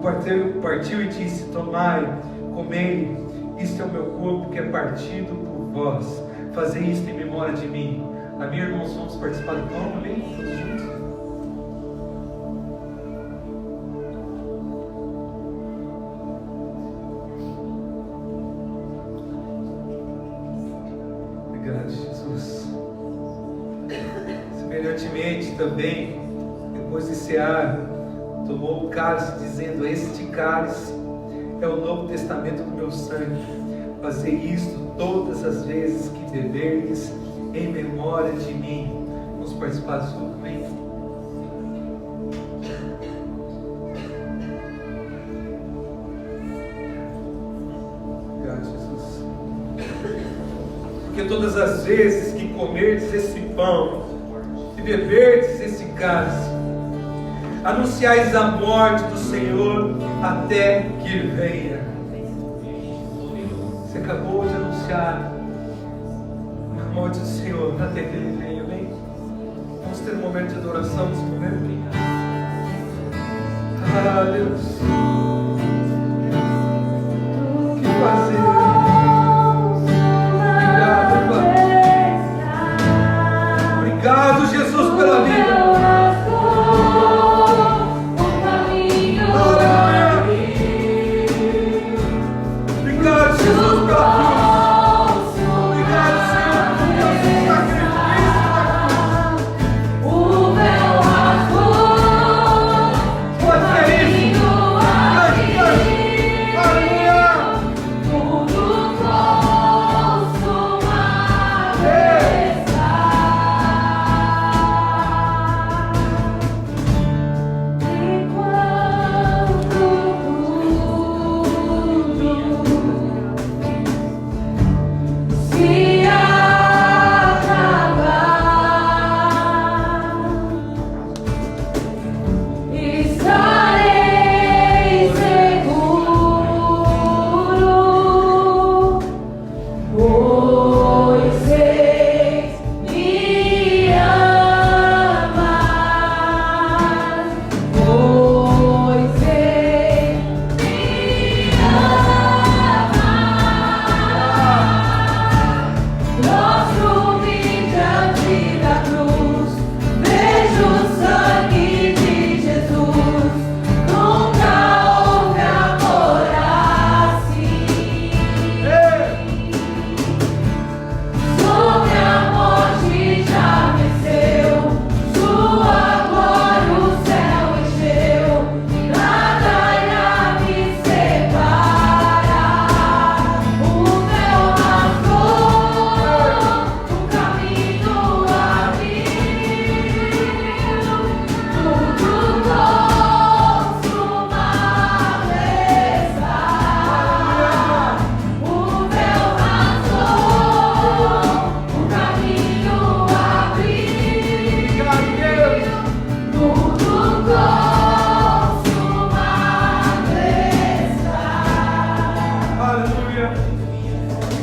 partiu e disse: tomai, comei, isto é o meu corpo que é partido por vós, fazei isto em memória de mim. Amém, irmãos, vamos participar do pão, amém? Todos juntos. Obrigado, Jesus. Semelhantemente também, depois de cear, tomou o cálice, dizendo: este cálice é o novo testamento do meu sangue. Fazei isto todas as vezes que beberdes em memória de mim. Vamos participar do suco, amém? porque todas as vezes que comerdes esse pão e beberdes esse cálice, anunciais a morte do Senhor até que venha. Você acabou de anunciar a morte do Senhor até que Ele venha, amém? Vamos ter um momento de adoração nesse momento. Ah, Deus, o que fazer? Obrigado, Pai. Obrigado, Jesus, pela vida.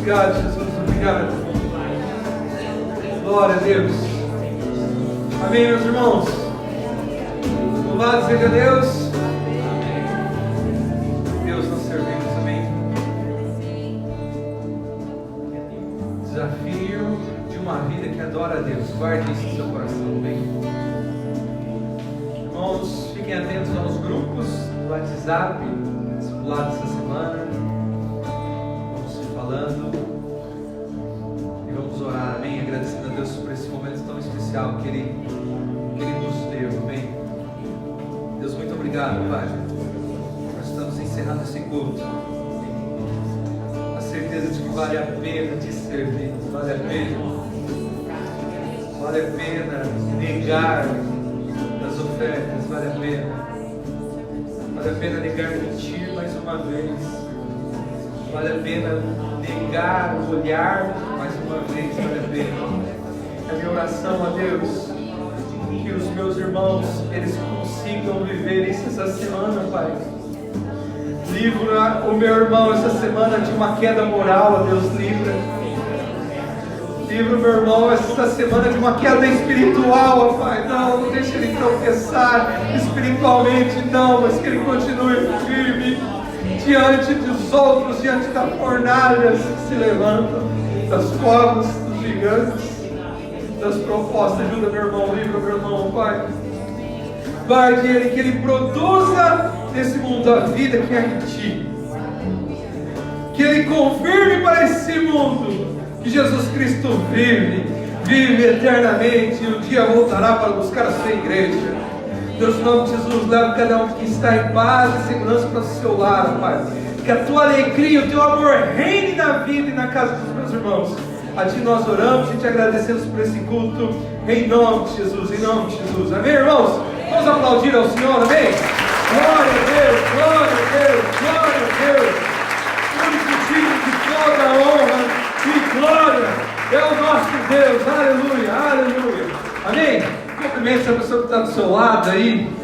Obrigado, Jesus. Obrigado. Glória a Deus. Amém, meus irmãos. Louvado seja Deus. Deus nós servimos. Amém. Desafio de uma vida que adora a Deus. Guarde isso no seu coração. Amém. Irmãos, fiquem atentos aos grupos do WhatsApp, discipulado essa semana. Vamos se falando. Orar, amém, agradecendo a Deus por esse momento tão especial que Ele nos deu, amém. Deus, muito obrigado, Pai. Nós estamos encerrando esse culto, a certeza de que vale a pena te servir, vale a pena negar as ofertas, vale a pena negar mentir mais uma vez, vale a pena negar o olhar mais uma vez, vale a pena. É minha oração a Deus que os meus irmãos eles consigam viver isso essa semana, Pai. Livra o meu irmão essa semana de uma queda moral, a Deus, livra o meu irmão essa semana de uma queda espiritual, ó Pai. Não deixe ele tropeçar espiritualmente, não, mas que ele continue firme diante dos outros, diante das fornalhas que se levantam, das covas, dos gigantes, das propostas. Ajuda meu irmão, livra meu irmão, Pai. Guarde ele, que ele produza nesse mundo a vida que é em Ti. Que ele confirme para esse mundo que Jesus Cristo vive eternamente e um dia voltará para buscar a sua igreja. Deus, em nome de Jesus, leva cada um que está em paz e segurança para o seu lado, Pai. Que a Tua alegria, o Teu amor reine na vida e na casa dos meus irmãos. A Ti nós oramos e Te agradecemos por esse culto, em nome de Jesus, em nome de Jesus. Amém, irmãos? Vamos aplaudir ao Senhor, amém? Glória a Deus, glória a Deus, glória a Deus. Único digno de toda a honra e glória. Deus, aleluia, aleluia. Amém? Cumprimente essa pessoa que está do seu lado aí.